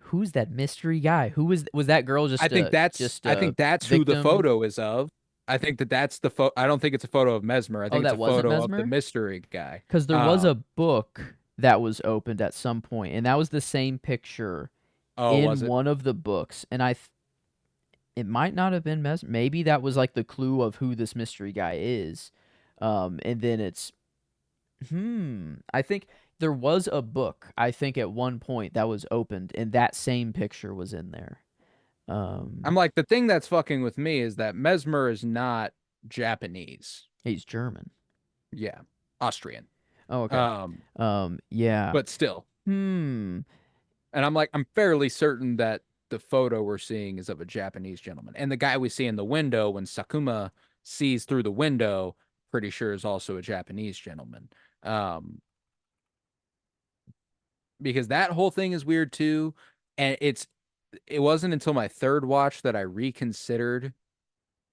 who's that mystery guy? Who was that girl I think that's just I a think that's who the victim? photo is of. I think that's the I don't think it's a photo of Mesmer. I Oh, think it's that a wasn't photo of the Mesmer? mystery guy. Cuz there was a book that was opened at some point, and that was the same picture Oh, was in it? one of the books. And it might not have been maybe that was like the clue of who this mystery guy is. And then it's I think there was a book, I think at one point that was opened and that same picture was in there. I'm like, the thing that's fucking with me is that Mesmer is not Japanese. He's German. Yeah, Austrian. Oh, okay. Um, Yeah. but still. Hmm. And I'm like, I'm fairly certain that the photo we're seeing is of a Japanese gentleman. And the guy we see in the window when Sakuma sees through the window, pretty sure is also a Japanese gentleman. Um, because that whole thing is weird too. And it wasn't until my third watch that I reconsidered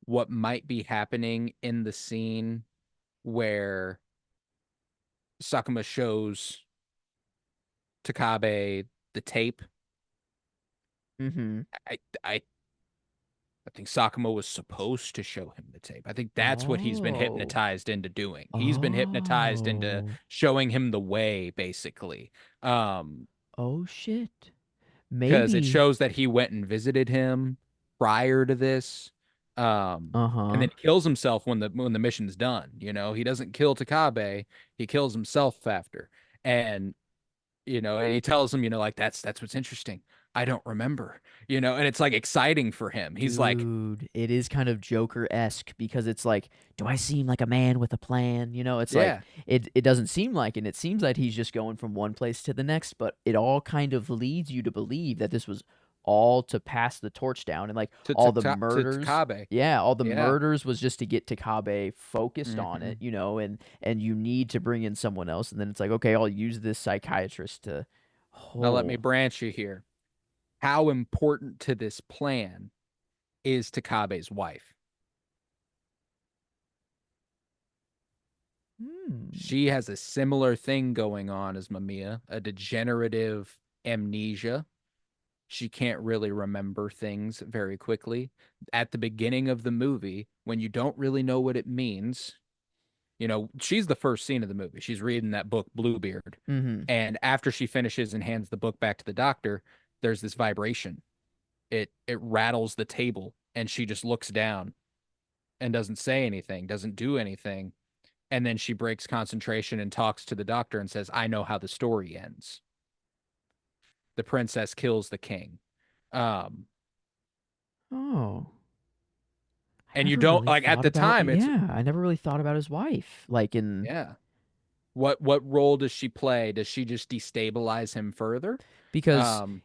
what might be happening in the scene where Sakuma shows Takabe the tape. Mm-hmm. I I I think Sakuma was supposed to show him the tape. I think that's what he's been Oh. hypnotized into doing. He's been hypnotized into Oh. showing him the way, basically. Oh shit. Because it Maybe. shows that he went and visited him prior to this. And Uh-huh. then he kills himself when the mission's done. You know, he doesn't kill Takabe, he kills himself after. And and he tells him, like that's what's interesting. I don't remember, and it's like exciting for him. He's like, Dude, it is kind of Joker-esque because it's like, do I seem like a man with a plan? It's like yeah, it doesn't seem like, and it seems like he's just going from one place to the next, but it all kind of leads you to believe that this was all to pass the torch down and like all the to murders. Takabe. Yeah, all the Yeah. murders was just to get Takabe focused on Hmm. it, and you need to bring in someone else, and then it's like, okay, I'll use this psychiatrist to Now let me oh. branch you here. How important to this plan is Takabe's wife? Hmm. She has a similar thing going on as Mamiya, a degenerative amnesia. She can't really remember things very quickly. At the beginning of the movie, when you don't really know what it means, she's the first scene of the movie. She's reading that book, Bluebeard. Mm-hmm. And after she finishes and hands the book back to the doctor, there's this vibration. It rattles the table, and she just looks down and doesn't say anything, doesn't do anything. And then she breaks concentration and talks to the doctor and says, I know how the story ends. The princess kills the king. Um, Oh. I and you never don't really like at thought the about time, it's yeah, I never really thought about his wife. Like in yeah. What role does she play? Does she just destabilize him further? because Um,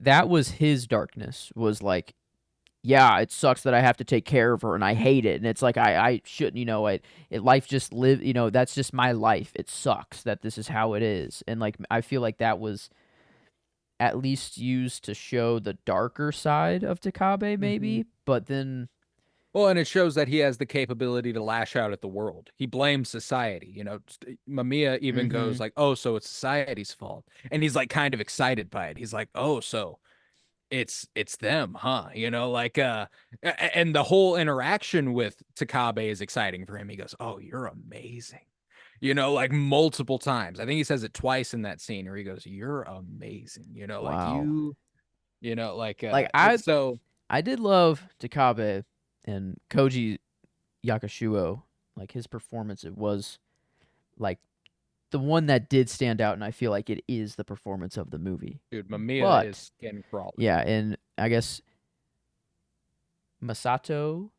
that was his darkness was like, yeah, it sucks that I have to take care of her and I hate it. And it's like I shouldn't, life just live, that's just my life. It sucks that this is how it is. And like I feel like that was at least used to show the darker side of Takabe mhm. maybe, but then Well, and it shows that he has the capability to lash out at the world. He blames society. Mamiya even goes mhm. like, "Oh, so it's society's fault," and he's like kind of excited by it. He's like, "Oh, so it's them, huh?" And the whole interaction with Takabe is exciting for him. He goes, "Oh, you're amazing," like multiple times. I think he says it twice in that scene where he goes, "You're amazing," like Wow. Like it's so. I did love Takabe and Koji Yakushuo. Like his performance, it was like the one that did stand out, and I feel like it is the performance of the movie. Dude, Mamiya is But skin crawling. yeah, and I guess Masato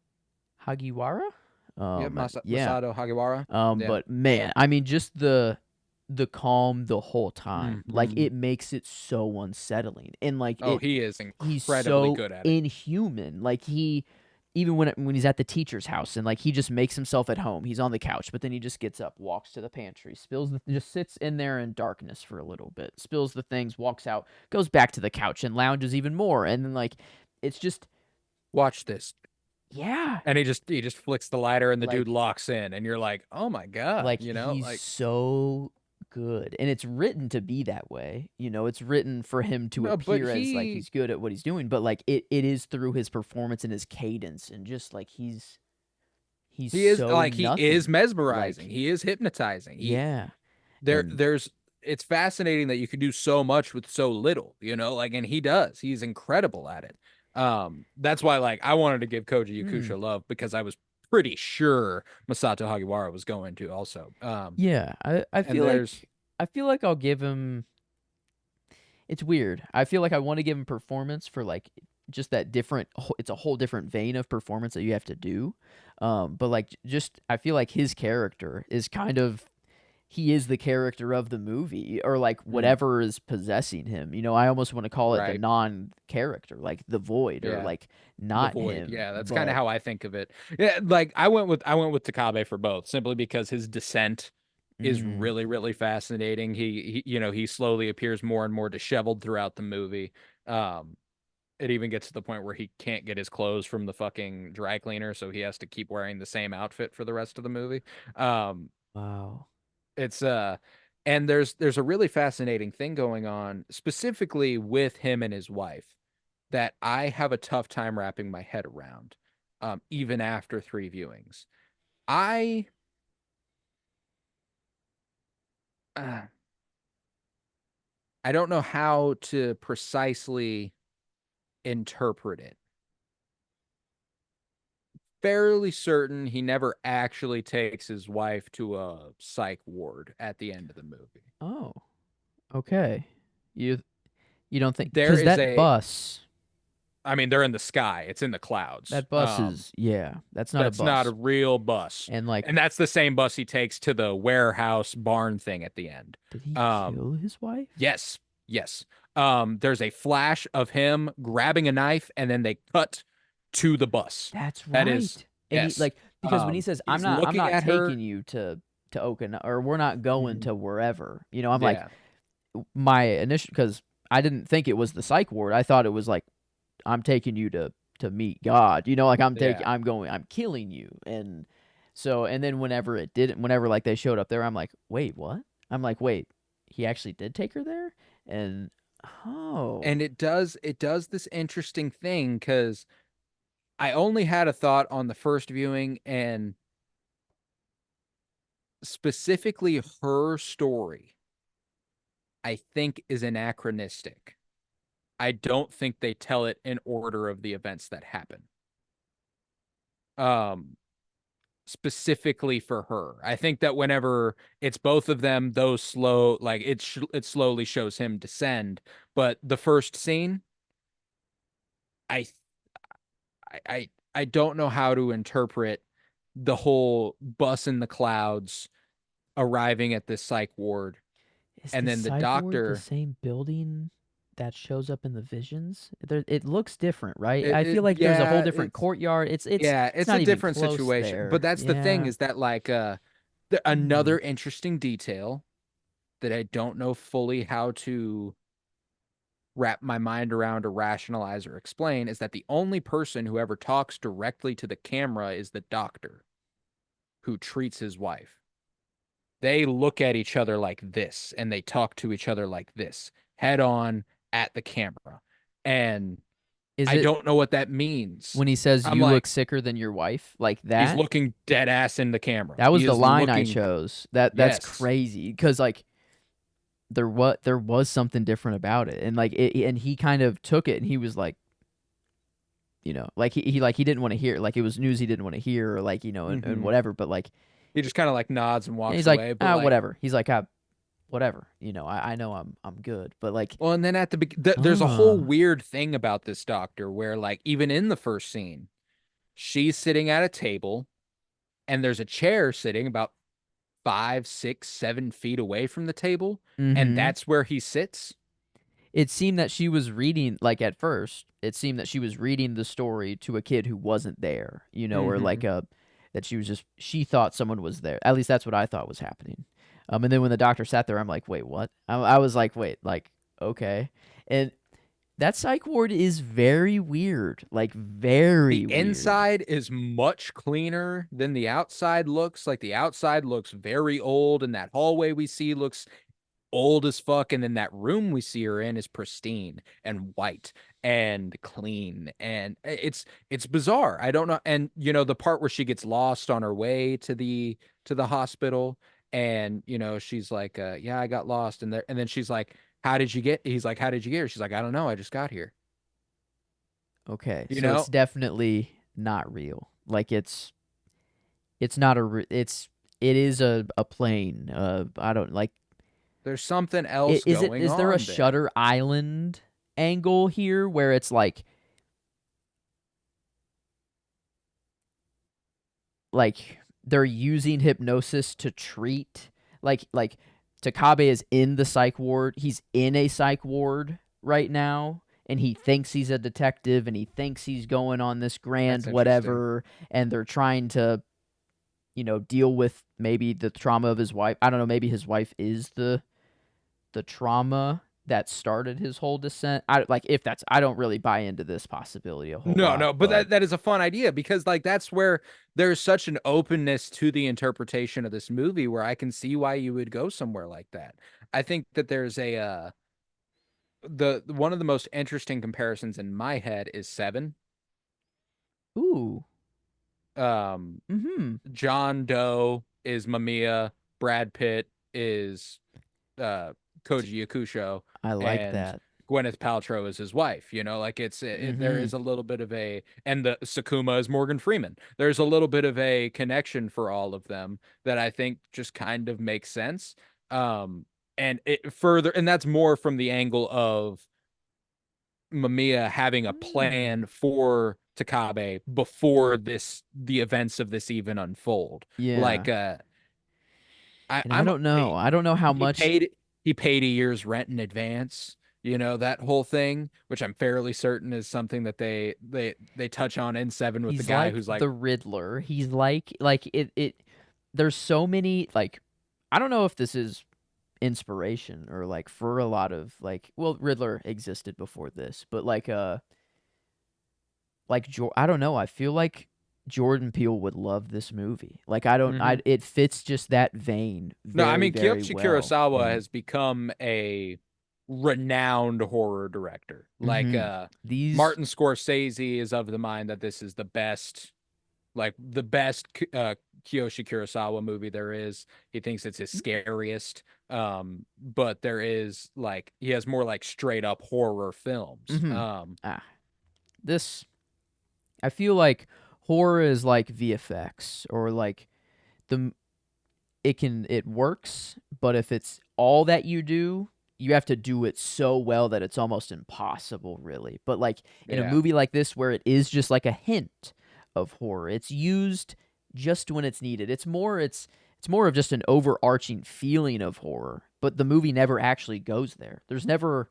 Hagiwara. Yeah, Yeah. Masato Hagiwara. Yeah. But man, I mean, just the calm the whole time, like Hmm. it makes it so unsettling, and like Oh, he is he's incredibly so good at it. inhuman. Like he, even when he's at the teacher's house and like he just makes himself at home. He's on the couch, but then he just gets up, walks to the pantry, just sits in there in darkness for a little bit, spills the things, walks out, goes back to the couch and lounges even more, and then like it's just Watch this. yeah, And he just flicks the lighter and the dude like locks in and you're like, "Oh my God," he's like so good, and it's written to be that way. It's written for him to no, but appear as like he he's good at what he's doing, but like it is through his performance and his cadence, and just like he's he is so like he is nothing. mesmerizing. Like He is hypnotizing. He yeah, there and there's it's fascinating that you can do so much with so little, like, and he does. He's incredible at it. That's why, like, I wanted to give Koji Hmm. Yakusho love because I was pretty sure Masato Hagiwara was going to also. Yeah, And there's I feel like I'll give him. It's weird. I feel like I want to give him performance for like just that different. It's a whole different vein of performance that you have to do. But like just I feel like his character is kind of he is the character of the movie or like mm, whatever is possessing him. I almost want to call it the right. non-character, like the void or Yeah. like The not void. him. Yeah, that's kind of But how I think of it. Yeah, like I went with Takabe for both, simply because his descent is mm, really, really fascinating. He slowly appears more and more disheveled throughout the movie. Um, it even gets to the point where he can't get his clothes from the fucking dry cleaner, so he has to keep wearing the same outfit for the rest of the movie. Um, wow. it's and there's a really fascinating thing going on specifically with him and his wife that I have a tough time wrapping my head around, even after three viewings. I uh, I don't know how to precisely interpret it. Fairly certain he never actually takes his wife to a psych ward at the end of the movie. Oh, okay. You you don't think There because is a, I mean, they're in the sky. It's in the clouds. that bus is yeah, that's not a That's not a bus. real bus. And like, And that's the same bus he takes to the warehouse barn thing at the end. did he Um, kill his wife? yes, yes. There's a flash of him grabbing a knife, and then they cut to the bus. That's That is, right. And he yes. like because when he says He's I'm looking not at taking her. you to Okina or we're not going Mhm. to wherever. I'm like Yeah, my initial because I didn't think it was the psych ward. I thought it was like I'm taking you to meet God. Like yeah. I'm killing you. And so and then whenever like they showed up there, I'm like, wait, what? I'm like, wait, he actually did take her there? And oh, And it does this interesting thing because I only had a thought on the first viewing, and specifically her story, I think is anachronistic. I don't think they tell it in order of the events that happen. Um, Specifically for her, I think that whenever it's both of them, those slow, like it slowly shows him descend. But the first scene, I I don't know how to interpret the whole bus in the clouds arriving at this psych ward, is and the then the psych ward the doctor. same building that shows up in the visions? It looks different, right? It, I it feel like there's a whole yeah, different courtyard. It's it's a not even different close situation. But there. that's the thing, Yeah. is that like Hmm. another interesting detail that I don't know fully how to wrap my mind around or rationalize or explain is that the only person who ever talks directly to the camera is the doctor who treats his wife. They look at each other like this and they talk to each other like this, head on at the camera. And Is I it don't know what that means. when he says I'm you look like, sicker than your wife? Like he's that? looking dead ass in the camera. That was He the is line I looking, chose. That's yes. crazy because like there was something different about it, and like and he kind of took it, and he was like, like he didn't want to hear, like it was news he didn't want to hear, or like and Hmm. whatever. But like He just kind of like nods and and walks he's like away. But like, whatever. He's like whatever. I know I'm good, but like well, and then at the there's a whole ah weird thing about this doctor where, like, even in the first scene, she's sitting at a table and there's a chair sitting about 5, 6, 7 feet away from the table, and mm-hmm. that's where he sits. It seemed that she was reading, like at first, it seemed that she was reading the story to a kid who wasn't there, or like Hmm. that she thought someone was there. At least that's what I thought was happening. And then when the doctor sat there, I'm like, wait, what? I was like, wait, like, okay. And that psych ward is very weird, like The very weird. inside is much cleaner than the outside looks. Like, the outside looks very old, and that hallway we see looks old as fuck, and then that room we see her in is pristine and white and clean, and it's bizarre. I don't know. And the part where she gets lost on her way to the hospital, And she's like, yeah, I got lost. And then she's like, how did you get? He's like, how did you get here? She's like, I don't know, I just got here. Okay, You so it's know, definitely not real. Like it's not a it is a plane. I don't like there's something else is it going is there a on there. Shutter Island angle here where it's like they're using hypnosis to treat like Takabe is in the psych ward. He's in a psych ward right now and he thinks he's a detective and he thinks he's going on this grand That's interesting. whatever and they're trying to deal with maybe the trauma of his wife. I don't know, maybe his wife is the trauma that started his whole descent. I like if that's I don't really buy into this possibility a whole No, lot, no, but but that is a fun idea because like that's where there's such an openness to the interpretation of this movie where I can see why you would go somewhere like that. I think that there's a the one of the most interesting comparisons in my head is Seven. ooh. Um, Mhm. John Doe is Mamiya, Brad Pitt is uh Koji Yakusho, I like and that. Gwyneth Paltrow is his wife. Like there is Mhm. a little bit of and the Sakuma is Morgan Freeman. There's a little bit of a connection for all of them that I think just kind of makes sense. And that's more from the angle of Mamiya having a Mm. plan for Takabe before the events of this even unfold. Yeah. Like I And I I'm don't know. I don't know how he much paid he paid a year's rent in advance. That whole thing, which I'm fairly certain is something that they touch on in Seven with the he's guy like who's like, the Riddler. He's like it there's so many like I don't know if this is inspiration or like for a lot of like well Riddler existed before this, but I don't know. I feel like Jordan Peele would love this movie. Like I don't hmm I it fits just that vein no, I very mean very Kiyoshi well. Kurosawa And has become a renowned horror director. Like mhm. These Martin Scorsese is of the mind that this is the best Kiyoshi Kurosawa movie there is. He thinks it's his scariest. But there is like he has more like straight up horror films. mhm. Ah, this I feel like horror is like VFX or like the it works, but if it's all that you do, you have to do it so well that it's almost impossible, really. But like in a Yeah. movie like this, where it is just like a hint of horror, it's used just when it's needed. It's more of just an overarching feeling of horror, but the movie never actually goes there. There's never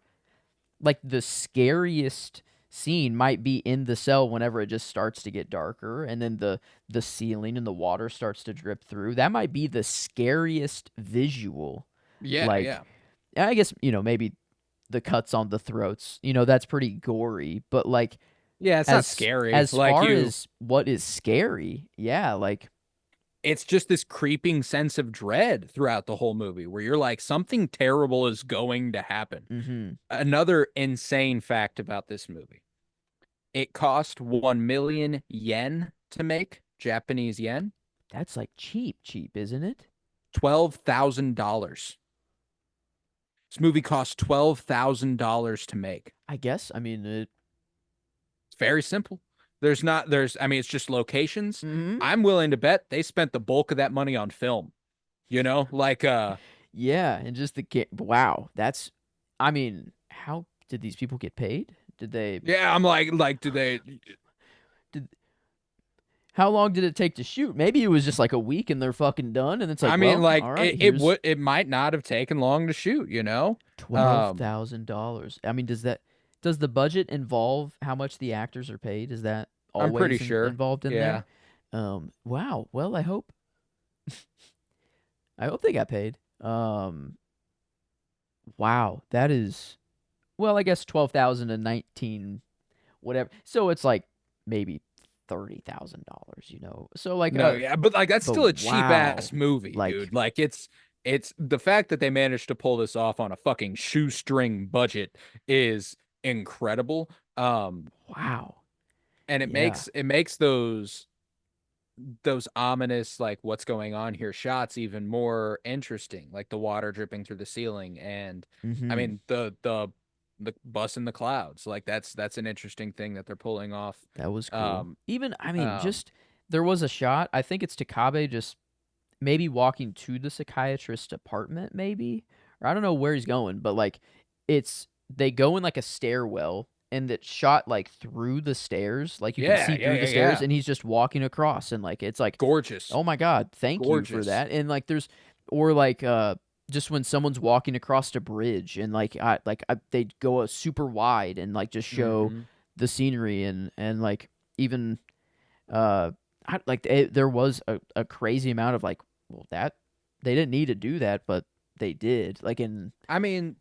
like the scariest scene might be in the cell whenever it just starts to get darker and then the ceiling and the water starts to drip through. That might be the scariest visual. Yeah, Like yeah. I guess, maybe the cuts on the throats, that's pretty gory, but like Yeah, it's not scary. as Like far you as what is scary, yeah, like it's just this creeping sense of dread throughout the whole movie where you're like something terrible is going to happen. mhm. Another insane fact about this movie. It cost 1 million yen to make, Japanese yen, That's like cheap, isn't it? $12,000. This movie cost $12,000 to make. I guess. I mean, It's very simple. I mean, it's just locations. mhm. I'm willing to bet they spent the bulk of that money on film. Like Yeah, and just wow, that's I mean, how did these people get paid? yeah, I'm like do they Did how long did it take to shoot? Maybe it was just like a week and they're fucking done and it's I like, mean well, like all right, it here's it might not have taken long to shoot. Um $12,000. I mean, does the budget involve how much the actors are paid? Is that I'm pretty always sure. involved in Yeah. there? Wow. Well, I hope they got paid. Wow, that is well, I guess 12,019 whatever. So it's like maybe $30,000, So like No, yeah, but like that's but still a cheap ass wow. movie, Like dude. Like it's the fact that they managed to pull this off on a fucking shoestring budget is incredible. wow. And it Yeah. makes it makes those those ominous, like, what's going on here shots even more interesting, like the water dripping through the ceiling. And I Mm-hmm. mean the bus in the clouds, like that's an interesting thing that they're pulling off. That was cool. um Even, I mean, um just there was a shot. I think it's Takabe just maybe walking to the psychiatrist's apartment, maybe, or I don't know where he's going, but like it's they go in like a stairwell, and it's shot like through the stairs, like you can yeah, see yeah, through the yeah, stairs, yeah. and he's just walking across, and like it's like, Gorgeous. oh my god, thank you for Gorgeous. that. And like there's, or like just when someone's walking across a bridge, and they go a super wide and like just show Hmm. the scenery, and like even uh there was a crazy amount of like, well, that they didn't need to do that, but they did, like in I mean,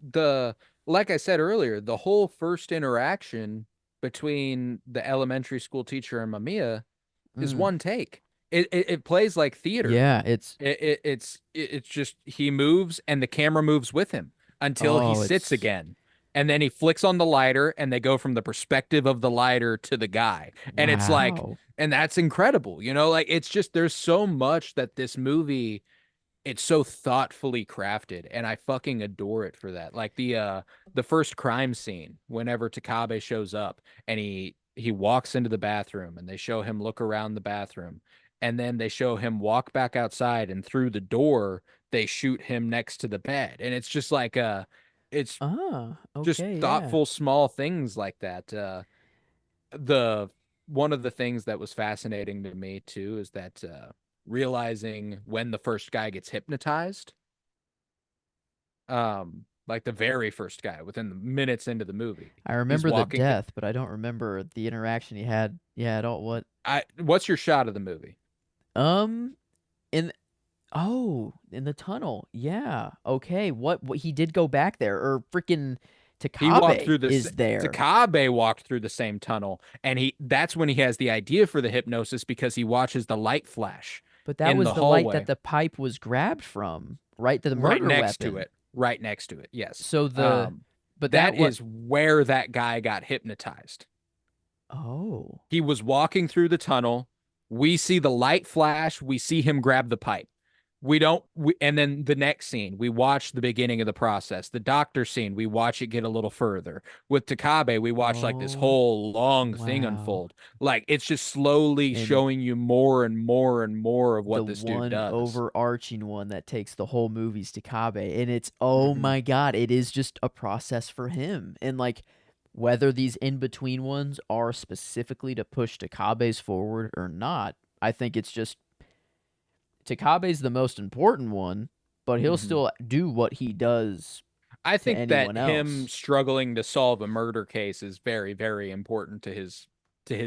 like I said earlier, the whole first interaction between the elementary school teacher and Mamiya is mm, one take. It plays like theater. yeah, it's, It's just he moves and the camera moves with him until he oh, sits it's, again. And then he flicks on the lighter and they go from the perspective of the lighter to the guy. And it's like, wow. and that's incredible. Like it's just there's so much that this movie, it's so thoughtfully crafted, and I fucking adore it for that. Like the first crime scene, whenever Takabe shows up and he walks into the bathroom and they show him look around the bathroom, and then they show him walk back outside, and through the door they shoot him next to the bed. And it's just like it's Ah, just okay, yeah. thoughtful small things like that. The One of the things that was fascinating to me too is that realizing when the first guy gets hypnotized, like the very first guy within the minutes into the movie, I he's remember the walking. death, but I don't remember the interaction he had. Yeah, at all. What? I What's your shot of the movie? um in Oh, in the tunnel. Yeah. Okay. What he did go back there, or freaking He walked Takabe through this. is there. Takabe walked through the same tunnel, and that's when he has the idea for the hypnosis because he watches the light flash But that in was the the light that hallway the pipe was grabbed from, right? To the right murder next to weapon. it. Right next to it. Yes. So but That that what? is where that guy got hypnotized. Oh. He was walking through the tunnel. We see the light flash. We see him grab the pipe. And then the next scene, we watch the beginning of the process. The doctor scene, we watch it get a little further. With Takabe, we watch like this Oh, whole long thing wow. unfold. Like it's just slowly And showing you more and more and more of the what this dude one does. overarching one that takes the whole movie's Takabe, and it's, oh Hmm. my god, it is just a process for him. And like whether these in between ones are specifically to push Takabe's forward or not, I think it's just Takabe's the most important one, but he'll Hmm. still do what he does I to think that anyone him else. struggling to solve a murder case is very, very important to his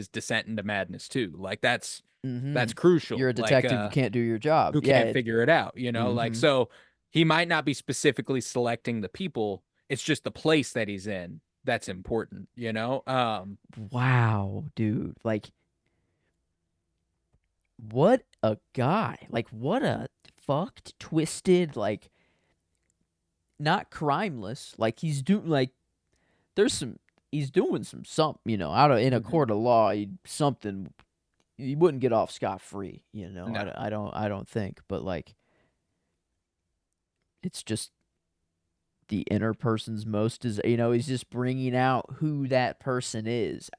descent into madness too. Like Mm-hmm. that's crucial. You're a Like detective who can't do your job. who Yeah. can't figure it out. Like Mm-hmm. so he might not be specifically selecting the people. It's just the place that he's in that's important. Wow, dude. Like, what a guy. Like, what a fucked, twisted, like, not crimeless. Like, there's some, he's doing some, out of, in a Mhm. court of law, something, he wouldn't get off scot free. No. I don't think. But, like, it's just the inner person's most is, he's just bringing out who that person is.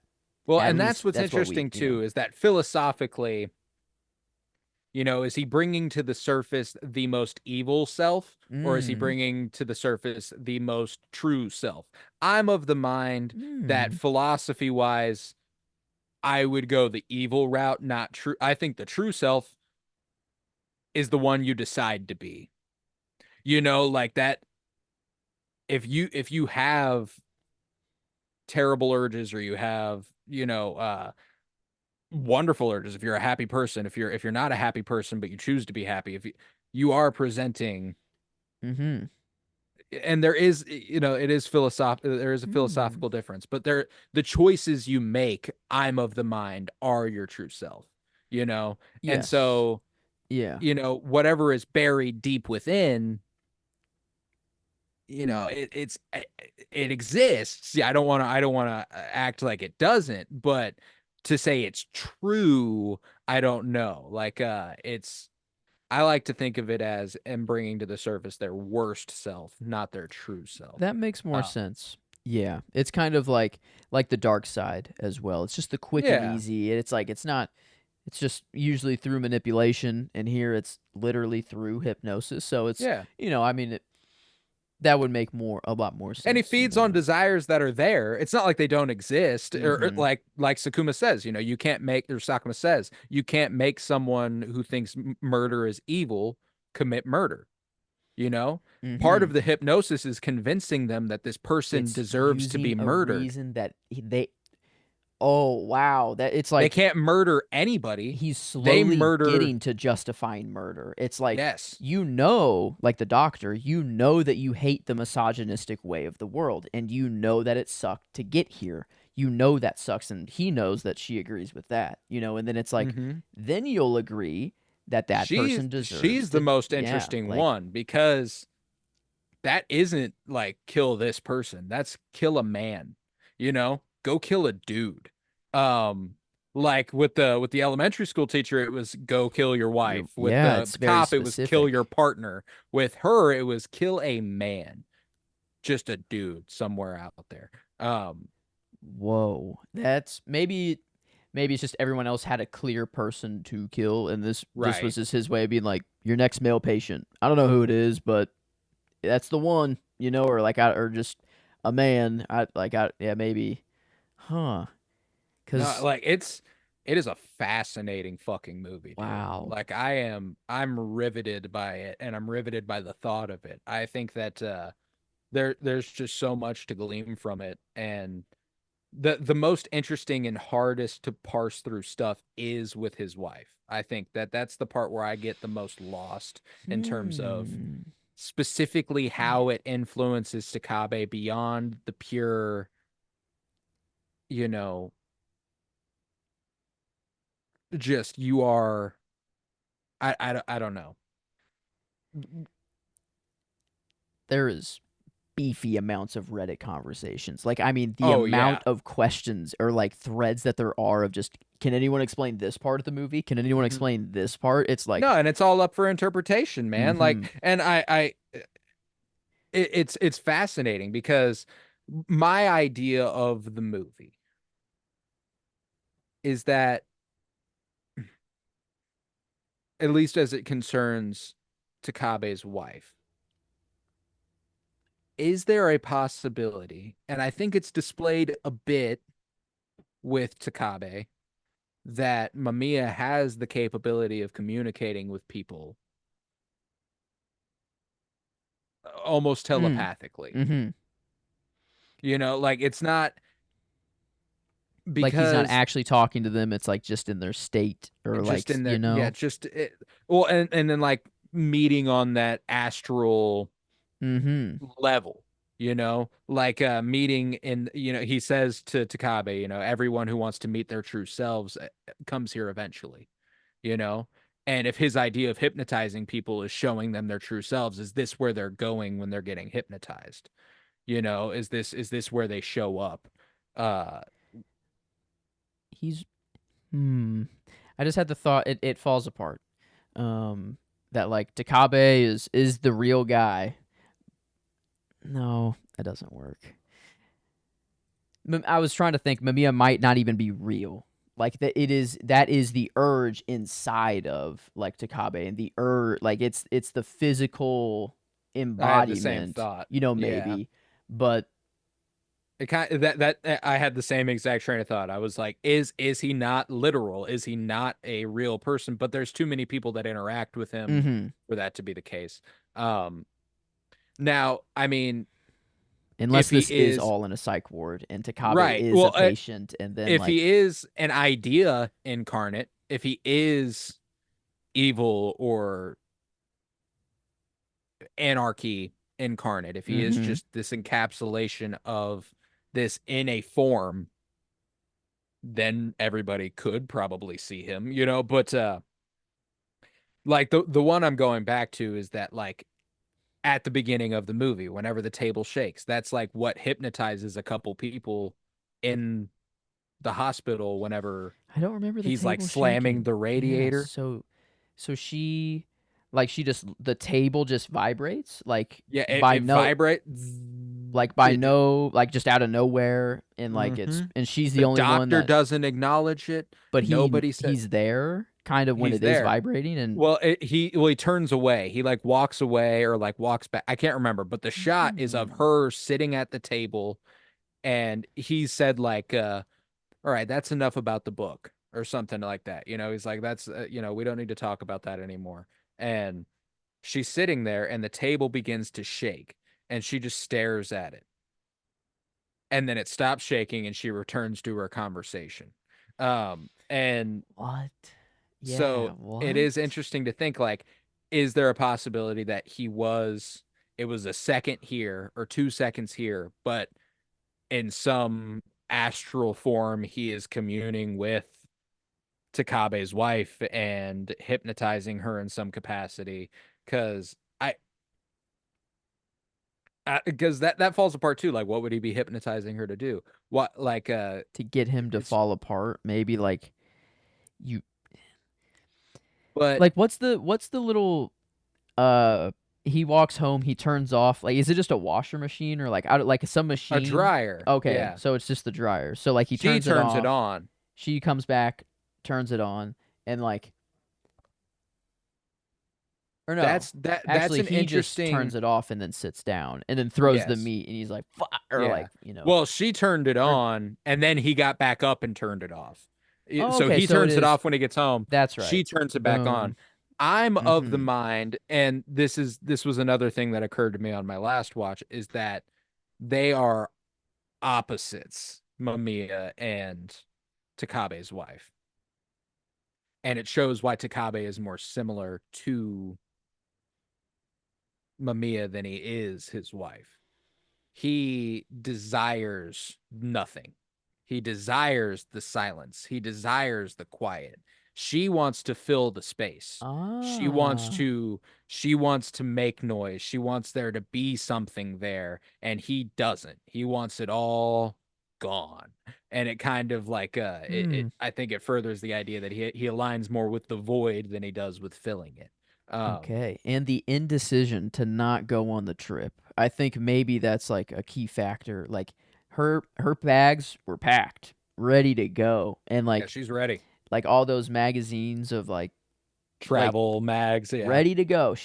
Well, At and that's least what's that's what we, interesting too, is that philosophically, is he bringing to the surface the most evil self, or is he mm, bringing to the surface the most true self? I'm of the mind that mm, philosophy wise, I would go the evil route, not true. I think the true self is the one you decide to be. Like that, if you have terrible urges, or you have, wonderful urges, if you're a happy person, if you're not a happy person but you choose to be happy, if you are presenting. mm-hmm. And there is, it is philosophical, there is a Mm. philosophical difference, but the choices you make, I'm of the mind, are your true self you know and Yes. so, Yeah. whatever is buried deep within, it exists. Yeah, I don't want to act like it doesn't, but to say it's true, I don't know. Like it's I like to think of it as and bringing to the surface their worst self, not their true self. That makes more Um, sense. Yeah, it's kind of like the dark side as well. It's just the quick and yeah, easy. It's like it's not. It's just usually through manipulation, and here it's literally through hypnosis. So it's yeah. I mean, that would make a lot more And he sense. feeds on desires that are there. It's not like they don't exist, or Mm-hmm. like Sakuma says, you can't make, or Sakuma says, you can't make someone who thinks murder is evil commit murder. You know, part Mm-hmm. of the hypnosis is convincing them that this person It's deserves to using be a murdered. reason that they. Oh wow, that it's They like can't murder anybody. he's They slowly murder. getting to justifying murder. It's like, Yes. like the doctor, that you hate the misogynistic way of the world, and that it sucked to get here. That sucks, and he knows that she agrees with that, and then it's like, Hmm. then you'll agree that that She's person deserves she's the to, most yeah, interesting like, one because that isn't like kill this person. That's kill a man. Go kill a dude. Um, like with the elementary school teacher, it was go kill your wife. With yeah, the it's very cop, it was kill your specific. partner. With her, it was kill a man. Just a dude somewhere out there. Um, Whoa, that's maybe it's just everyone else had a clear person to kill, and this was right. just his way of being like, your next male patient. I don't know who it is, but that's the one, or like or just a man. Yeah, maybe, huh? No, Because like it is a fascinating fucking movie, dude. wow, Like I'm riveted by it, and I'm riveted by the thought of it. I think that there's just so much to glean from it, and the most interesting and hardest to parse through stuff is with his wife. I think that that's the part where I get the most lost in terms of hmm, specifically how it influences Takabe beyond the pure, you know, just you are I don't know. there is beefy amounts of Reddit conversations. Like, I mean, the Oh yeah. amount of questions or like threads that there are of just, can anyone explain this part of the movie? Can anyone Hmm. explain this part? It's like, No, and it's all up for interpretation, man. mm-hmm. Like, and it's fascinating because my idea of the movie is that, at least as it concerns Takabe's wife, is there a possibility, and I think it's displayed a bit with Takabe, that Mamiya has the capability of communicating with people almost Mm, telepathically. mm-hmm. Like it's not Like he's not because actually talking to them. It's like just in their state or just like, in there, yeah, just well, and then like meeting on that astral mm-hmm. level, like meeting in, he says to Takabe, everyone who wants to meet their true selves comes here eventually, you know and if his idea of hypnotizing people is showing them their true selves, is this where they're going when they're getting hypnotized? Is this where they show up? uh He's, hmm. I just had the thought it falls apart. Um, that like Takabe is the real guy. No, that doesn't work. I was trying to think Mamiya might not even be real. Like that is the urge inside of like Takabe, and the like it's the physical I had the same embodiment, thought. Yeah. maybe. But It kind of, that I had the same exact train of thought. I was like, is he not literal? Is he not a real person? But there's too many people that interact with him mm-hmm. for that to be the case. Um, Now, I mean, Unless if he this is is all in a psych ward and Takabe right, is a well, patient, and then if he like, is an idea incarnate, if he is evil or anarchy incarnate, if he is mm-hmm. just this encapsulation of this in a form, then everybody could probably see him, but like the one I'm going back to is that, like, at the beginning of the movie, whenever the table shakes, that's like what hypnotizes a couple people in the hospital whenever I don't remember the he's like table slamming shaking. the Yeah, radiator. so she like she just the table just vibrates like Yeah, by it no vibrates. like by It just, no like just out of nowhere and like it's hmm and she's the the only one doctor that doesn't acknowledge it. but Nobody said he's there kind of when he's it is there. vibrating and Well, he turns away. He like walks away or like walks back. I can't remember, but the shot is of hmm. her sitting at the table, and he said like, "All right, that's enough about the book," or something like that. He's like, "That's we don't need to talk about that anymore." And she's sitting there, and the table begins to shake, and she just stares at it, and then it stops shaking, and she returns to her conversation. And What? Yeah, so it what? is interesting to think like, is there a possibility that it was a second here or 2 seconds here, but in some astral form, he is communing with Takabe's wife and hypnotizing her in some capacity? Because because that falls apart too. Like, what would he be hypnotizing her to do? What like To get him to it's fall apart, maybe like you but like what's the little uh he walks home, he turns off like is it just a washer machine or like out like some a machine? dryer, Okay, yeah. so it's just the dryer. So like he She turns it turns it off, on. she comes back, turns it on, and like or no. That's Actually, an he just turns interesting. it off and then sits down and then throws the Yes. meat and he's like fuck or Yeah. like, you know. Well, she turned it Or on and then he got back up and turned it off. oh, So okay, he so it turns it is off when he gets home. that's right. She turns it back on. Boom. I'm of the Mhm. mind, and this was another thing that occurred to me on my last watch, is that they are opposites, Mamiya and Takabe's wife. And it shows why Takabe is more similar to Mamiya than he is his wife. He desires nothing. He desires the silence. He desires the quiet. She wants to fill the space. She wants Ah. to she wants to make noise. She wants there to be something there, and he doesn't. He wants it all gone. And it kind of like Hmm. I think it furthers the idea that he aligns more with the void than he does with filling it. Okay. And the indecision to not go on the trip. I think maybe that's like a key factor. Like her bags were packed, ready to go. And Yeah, she's ready. like all those magazines of like Travel mags, yeah. ready to go.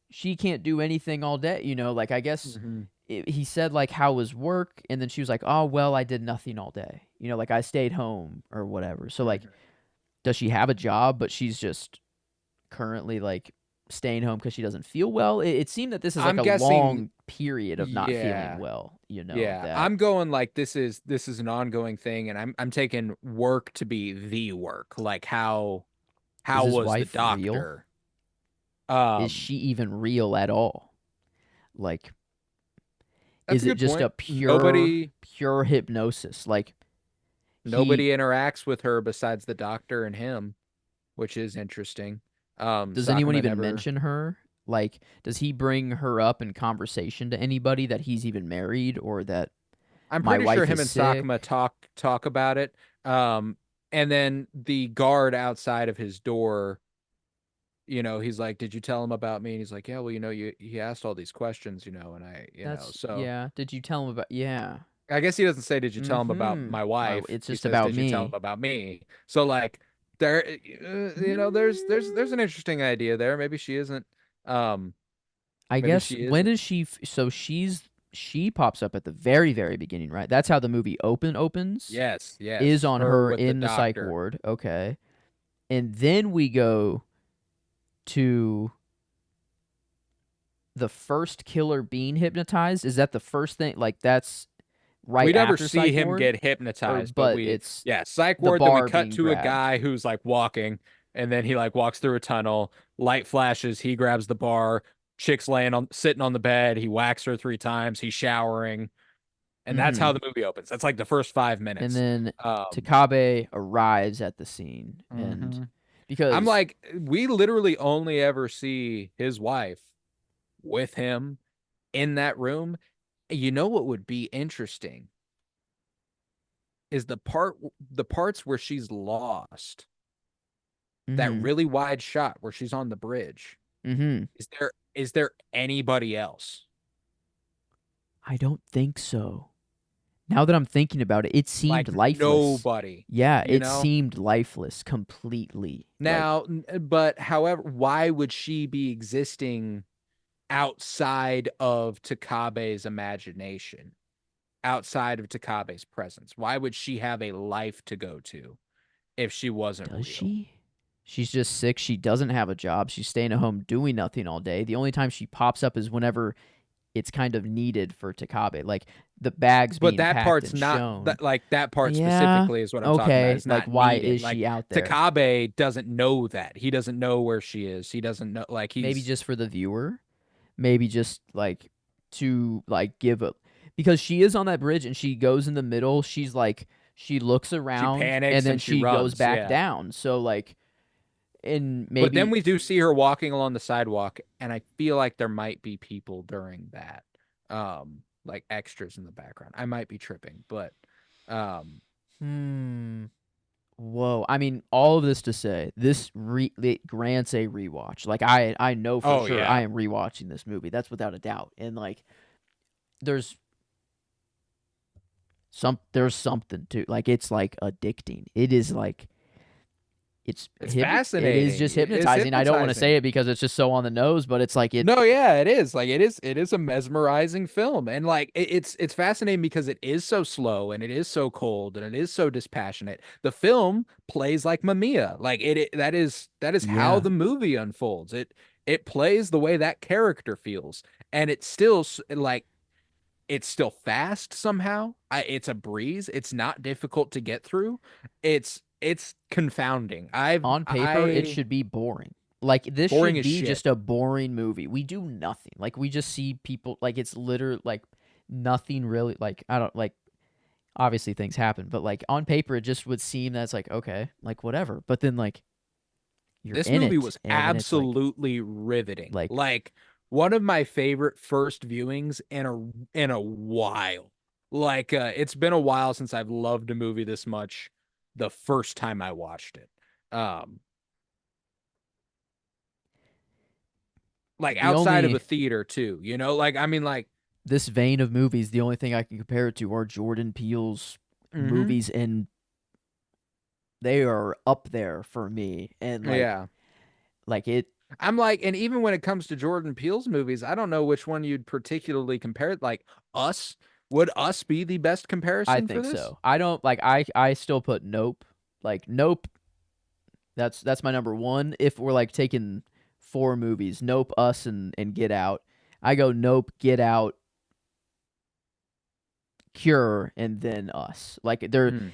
She can't do anything all day, you know, like I guess Hmm. he said like how was work and then she was like, "Oh, well, I did nothing all day." You know, like I stayed home or whatever. So like Hmm. does she have a job but she's just currently like staying home because she doesn't feel well. It seemed that this is like I'm a guessing, long period of not feeling yeah, well. You know yeah. that I'm going like this is an ongoing thing, and I'm taking work to be the work. Like is how his was the wife real? doctor? Is Um, she even real at all? Like, that's is a it good just point. a pure hypnosis? Like he Nobody interacts with her besides the doctor and him, which is interesting. does anyone Sakuma even never. mention her? Like, does he bring her up in conversation to anybody that he's even married or that I'm my pretty sure wife him is and Sakuma sick? talk about it. And then the guard outside of his door, he's like, "Did you tell him about me?" And he's like, "Yeah, well, he asked all these questions, and That's so yeah. Did you tell him about yeah? I guess he doesn't say, "Did you tell him about Mm-hmm. my My wife?" it's He just says, about "Did you tell him me. about me?" So like there, there's an interesting idea there. Maybe she isn't. Um, I maybe guess she when isn't. is she? So she pops up at the very very beginning, right? That's how the movie opens. Yes, Is yes, on her her with the in the psych doctor. ward. Okay, and then we go to the first killer being hypnotized. Is that the first thing? Like that's right We never after see psych him ward, get or hypnotized, but but it's yeah, psych the ward. Then we bar cut being to a grabbed. guy who's like walking, and then he like walks through a tunnel. Light flashes. He grabs the bar. Chick's sitting on the bed. He whacks her 3 times. He's showering, and that's Mm-hmm. how the movie opens. That's like the first five And minutes. then Um, Takabe arrives at the scene, and mhm. I'm because like, we literally only ever see his wife with him in that room. You know what would be interesting? is the parts where she's lost. That Mm-hmm. really wide shot where she's on the bridge. Mm-hmm. Is there anybody else? I don't think so. Now that I'm thinking about it, it seemed Like lifeless. nobody, Yeah, you it know? seemed lifeless completely. Like, Now, but however, why would she be existing outside of Takabe's imagination, outside of Takabe's presence? Why would she have a life to go to if she wasn't does real? she? She's just sick. She doesn't have a job. She's staying at home doing nothing all day. The only time she pops up is whenever it's kind of needed for Takabe. Like the bags But being that packed part's and not shown. that like that part Yeah. specifically is what I'm talking about. Okay. It's Like, not why needed. is Like she out there? Takabe doesn't know that. He doesn't know where she is. He doesn't know like Maybe he's just for the viewer. Maybe just like to like give a, because she is on that bridge and she goes in the middle. She's like, she looks she around and panics then and she she goes runs. back Yeah. down. So like, and But then maybe we do see her walking along the sidewalk, and I feel like there might be people during that. Like extras in the background. I might be tripping, but um hmm. Whoa. I mean, all of this to say, it grants a rewatch. Like I know for oh sure I yeah. am rewatching this movie. That's without a doubt. And like there's there's something to like it's like addicting. It is like It's it is fascinating. just It's hypnotizing. I don't want to hypnotizing. say it because it's just so on the nose, but it's like it No, yeah, it is. Like it is a mesmerizing film. And like it's fascinating because it is so slow and it is so cold and it is so dispassionate. The film plays like Mamiya. Like that is how yeah. the movie unfolds. It plays the way that character feels. And it's still like it's still fast somehow. It's a breeze. It's not difficult to get through. It's confounding. On paper, it I should be boring. Like this boring should as be shit. just a boring movie. We do nothing. Like we just see people like it's literally like nothing really like I don't like obviously things happen, but like on paper it just would seem that it's like okay, like whatever. But then like you're This in movie it was and then it's absolutely riveting. like Like one of my favorite first viewings in a while. Like it's been a while since I've loved a movie this much the first time I watched it. Um like the outside of a only theater too, Like I mean like this vein of movies, the only thing I can compare it to are Jordan Peele's mhm. movies and they are up there for me and Yeah. like it I'm like, and even when it comes to Jordan Peele's movies, I don't know which one you'd particularly compare it. Like Us, would Us be the best I comparison for think this? so. I don't like I still put Nope. Like Nope, that's my number one. If we're like taking four movies, Nope, Us, and Get Out, I go Nope, Get Out, Cure, and then Us. Like they're Hmm.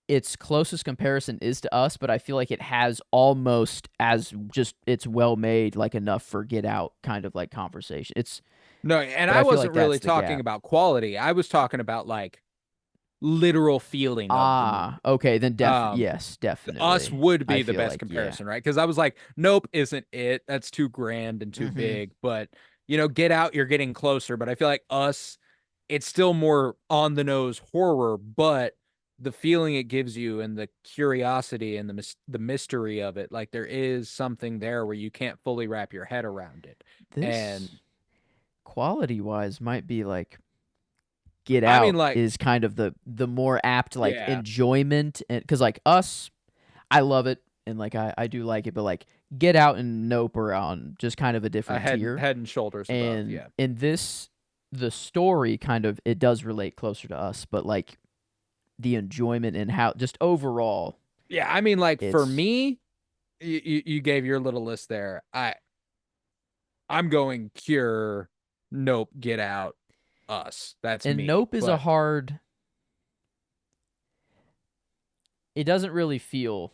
its closest comparison is to Us, but I feel like it has almost as just it's well made, like enough for Get Out kind of like conversation. It's No, and but I I feel like wasn't really that's the talking gap. about quality. I was talking about like literal feeling of the Ah, movie. okay, then Um, yes, Us definitely. would I be the feel best like yeah. comparison, right? Because I was like, Nope isn't it. That's too grand and too Mm-hmm. big. But Get Out, you're getting closer. But I feel like Us, it's still more on the nose horror, but the feeling it gives you and the curiosity and the mystery of it, like there is something there where you can't fully wrap your head around it. This And quality wise might be like Get I mean, Out like, is kind of the more apt like yeah, enjoyment and because like Us, I love it and like I do like it, but like Get Out and Nope are on just kind of a a different head tier. head and shoulders above. And Yeah. in this, the story kind of it does relate closer to Us, but like the enjoyment and how just overall, Yeah, I mean, like for it's me, you gave your little list there. I'm going Cure, Nope, Get Out, Us. That's and me. Nope is a But hard. It doesn't really feel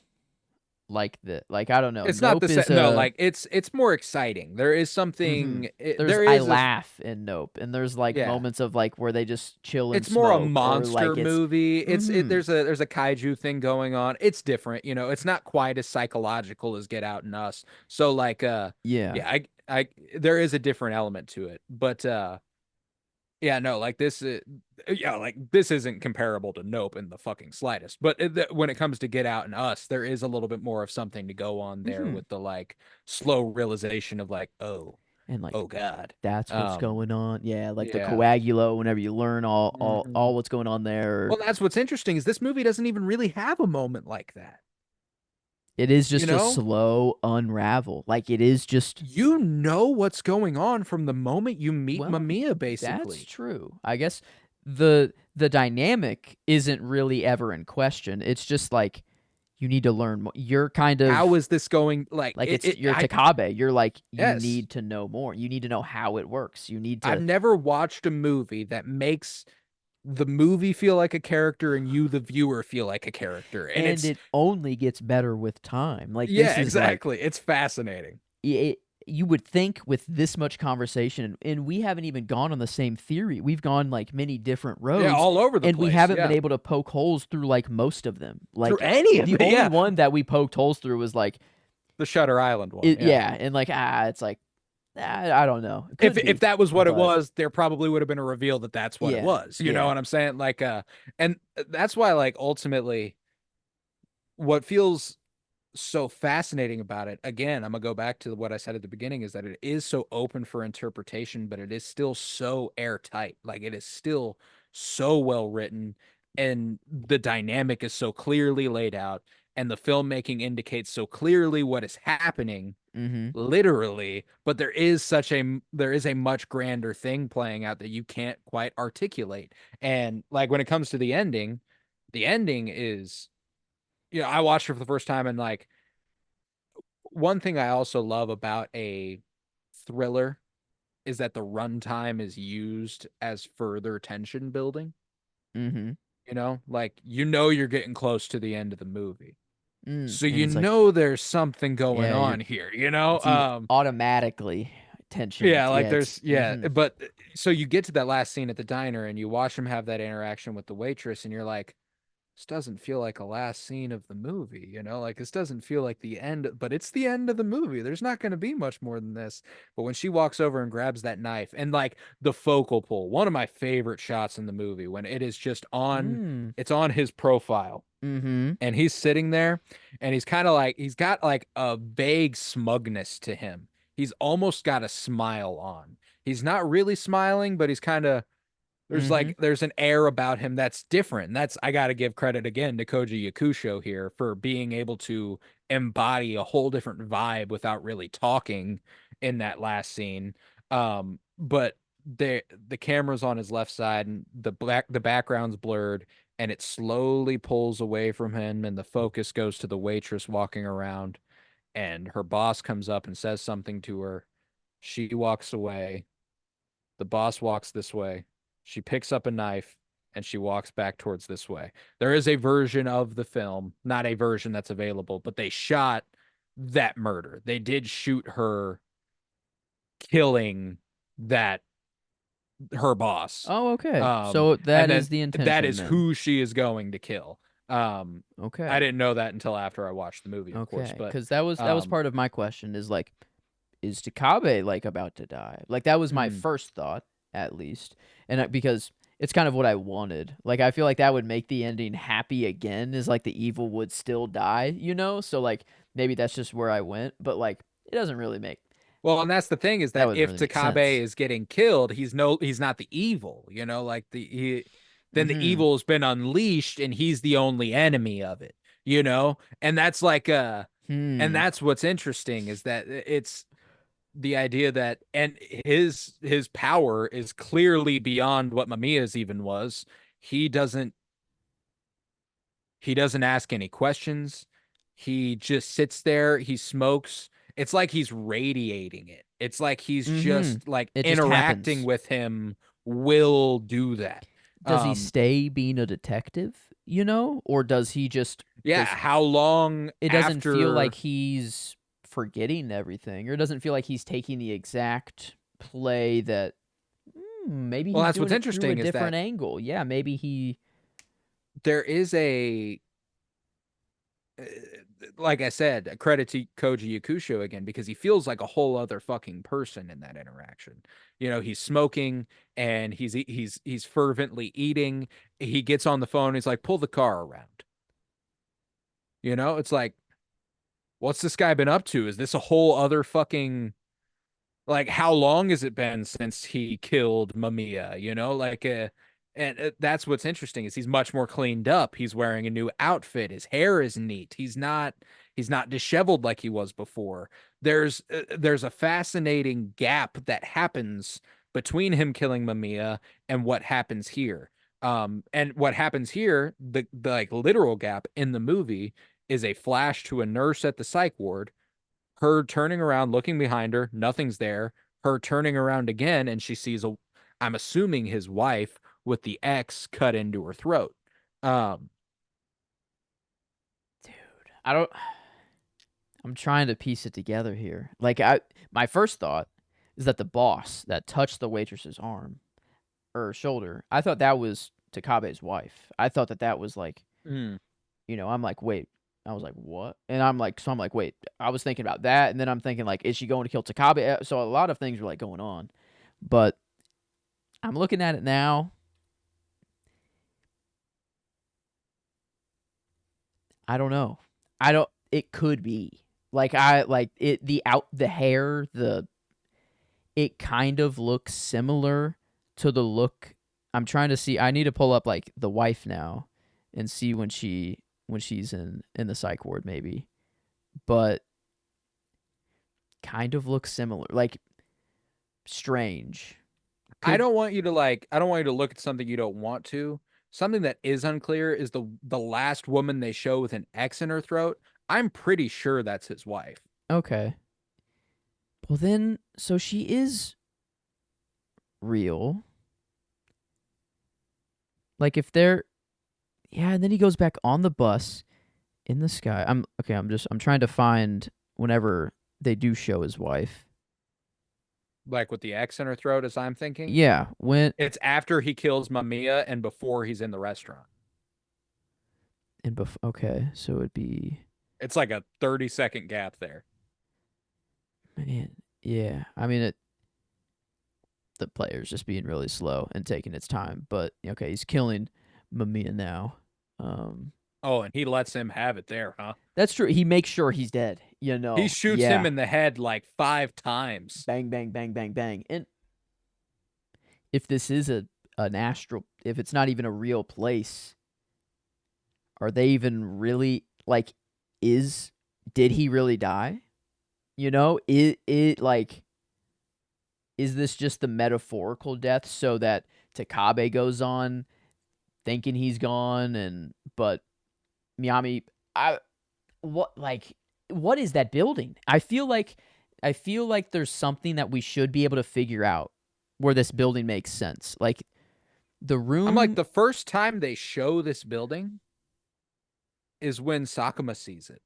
like the like I don't know. it's not the Nope same. is No, a like it's more exciting. There is mm-hmm. something. There's There I is a laugh in Nope, and there's like yeah. moments of like where they just chill and It's more a smoke, or monster like it's movie. mm-hmm. There's a kaiju thing going on. It's different. It's not quite as psychological as Get Out and Us. So like Yeah. yeah, I there is a different element to it. But Yeah, no, like this is, yeah, like this isn't comparable to Nope in the fucking slightest. But when it comes to Get Out and Us, there is a little bit more of something to go on there Hmm. with the like slow realization of like, And like oh God. that's what's going on. Yeah, like the Yeah. coagulo. Whenever you learn Mhm. all what's going on there, Well, that's what's interesting is this movie doesn't even really have a moment like that. it is You just a know? slow unravel. Like it is just You know what's going on from the moment you meet well, Mamiya, that's basically. true. I guess the dynamic isn't really ever in question. It's just like you need to learn more. You're kind How of is this going? like you're Takabe. You're like you Yes. need to know more. You need to know how it works. You need I've to never watched a movie that makes the movie feel like a character and you, the viewer, feel like a character. And and it's, it only gets better with time. Like yeah, this is like exactly. It's fascinating. it, you would think with this much conversation, and we haven't even gone on the same theory. We've gone like many different Yeah, roads, all over the and we place. haven't been Yeah. able to poke holes through like most of them. Through Like any of the it. only Yeah. one that we poked holes through was like The Shutter Island one. it, Yeah. yeah, and like it's like I don't know. It If could be, that was what it but was, there probably would have been a reveal that that's what it yeah, was. You know yeah. what I'm saying? Like, and that's why, like, ultimately, what feels so fascinating about it, again, I'm gonna go back to what I said at the beginning, is that it is so open for interpretation, but it is still so airtight. Like, it is still so well written, and the dynamic is so clearly laid out, and the filmmaking indicates so clearly what is happening Mm-hmm. literally, but there is a much grander thing playing out that you can't quite articulate. And like when it comes to the ending is, I watched it for the first time, and like one thing I also love about a thriller is that the runtime is used as further tension building. Mm-hmm. Like you're getting close to the end of the movie. So And it's like there's something going yeah, you're on here, it's even automatically tension. Yeah, like Yeah, there's it's mm-hmm. but so you get to that last scene at the diner and you watch him have that interaction with the waitress and you're like, this doesn't feel like a last scene of the movie, like this doesn't feel like the end, but it's the end of the movie. There's not going to be much more than this. But when she walks over and grabs that knife and like the focal pull, one of my favorite shots in the movie when it is just on, Mm. it's on his profile Mm-hmm. and he's sitting there and he's kind of like he's got like a vague smugness to him. He's almost got a smile on. He's not really smiling, but he's kind of Mm-hmm. there's an air about him that's different. And that's I got to give credit again to Koji Yakusho here for being able to embody a whole different vibe without really talking in that last scene. But the camera's on his left side and the background's blurred and it slowly pulls away from him and the focus goes to the waitress walking around and her boss comes up and says something to her. She walks away. The boss walks this way. She picks up a knife and she walks back towards this way. There is a version of the film, not a version that's available, but they shot that murder. They did shoot her killing that her boss. Oh, okay. So And that then is the that intention is then. who she is going to kill. I Okay. didn't know that until after I watched the movie, of course, Okay. but Because that was um, part of my question is like, is Takabe like about to die? Like that was my hmm. first thought, at least, and because it's kind of what I wanted. Like I feel like that would make the ending happy again. Is like the evil would still die, you know? So like maybe that's just where I went, but like it doesn't really make Well, and that's the thing is that that wouldn't if really make Takabe sense. is getting killed, he's not the evil, like then the Mm-hmm. evil has been unleashed and he's the only enemy of it. And that's like and Hmm. that's what's interesting is that it's the idea that and his power is clearly beyond what Mamiya's even was. He doesn't he doesn't ask any questions. He just sits there, he smokes. It's like he's radiating it. It's like he's Mm-hmm. just like It just interacting happens. with him will do that. Does he Um stay being a detective, you know? Or does he just yeah, does how long it doesn't feel like after he's forgetting everything, or it doesn't feel like he's taking the exact play that maybe well he's that's doing what's it through a interesting is different that angle. Yeah, maybe he there is a like I said, credit to Koji Yakusho again because he feels like a whole other fucking person in that interaction. You know, he's smoking and he's fervently eating. He gets on the phone. He's like, pull the car around. You know, it's like, what's this guy been up to? Is this a whole other fucking like how long has it been since he killed Mamiya? You know, like and that's what's interesting is he's much more cleaned up. He's wearing a new outfit. His hair is neat. He's not disheveled like he was before. There's a fascinating gap that happens between him killing Mamiya and what happens here. And what happens here, the like literal gap in the movie is a flash to a nurse at the psych ward, her turning around, looking behind her, nothing's there. Her turning around again, and she sees I'm assuming his wife with the X cut into her throat. Um, Dude, I don't. I'm trying to piece it together here. My first thought is that the boss that touched the waitress's arm or shoulder, I thought that was Takabe's wife. I thought that was like, mm. I'm like, wait. I was like, what? And I'm like, wait. I was thinking about that, and then I'm thinking like, is she going to kill Takabe? So a lot of things were like going on, but I'm looking at it now. I don't know. I don't. It could be like I like it. The hair, it kind of looks similar to the look. I'm trying to see. I need to pull up like the wife now and see when she's in the psych ward maybe, but kind of looks similar. Like strange. I Could don't want you to like. I don't want you to look at something you don't want to. Something that is unclear is the last woman they show with an X in her throat. I'm pretty sure that's his wife. okay. Well then, so she is real. Like if they're yeah, and then he goes back on the bus in the sky. I'm okay. I'm trying to find whenever they do show his wife. Like with the X in her throat, as I'm thinking. Yeah, when It's after he kills Mamiya and before he's in the restaurant. and okay, so it'd be It's like a 30-second gap there. man. Yeah, I mean the player's just being really slow and taking its time. But okay, he's killing Mamiya now. Um, Oh, and he lets him have it there, huh? that's true. He makes sure he's dead. He shoots him Yeah. in the head like 5 times. Bang, bang, bang, bang, bang. And if this is an astral, if it's not even a real place, are they even really like? Is did he really die? It like is this just the metaphorical death so that Takabe goes on thinking he's gone and but Miami I what like what is that building? I feel like there's something that we should be able to figure out where this building makes sense. Like the I'm like, room the first time they show this building is when Sakuma sees it.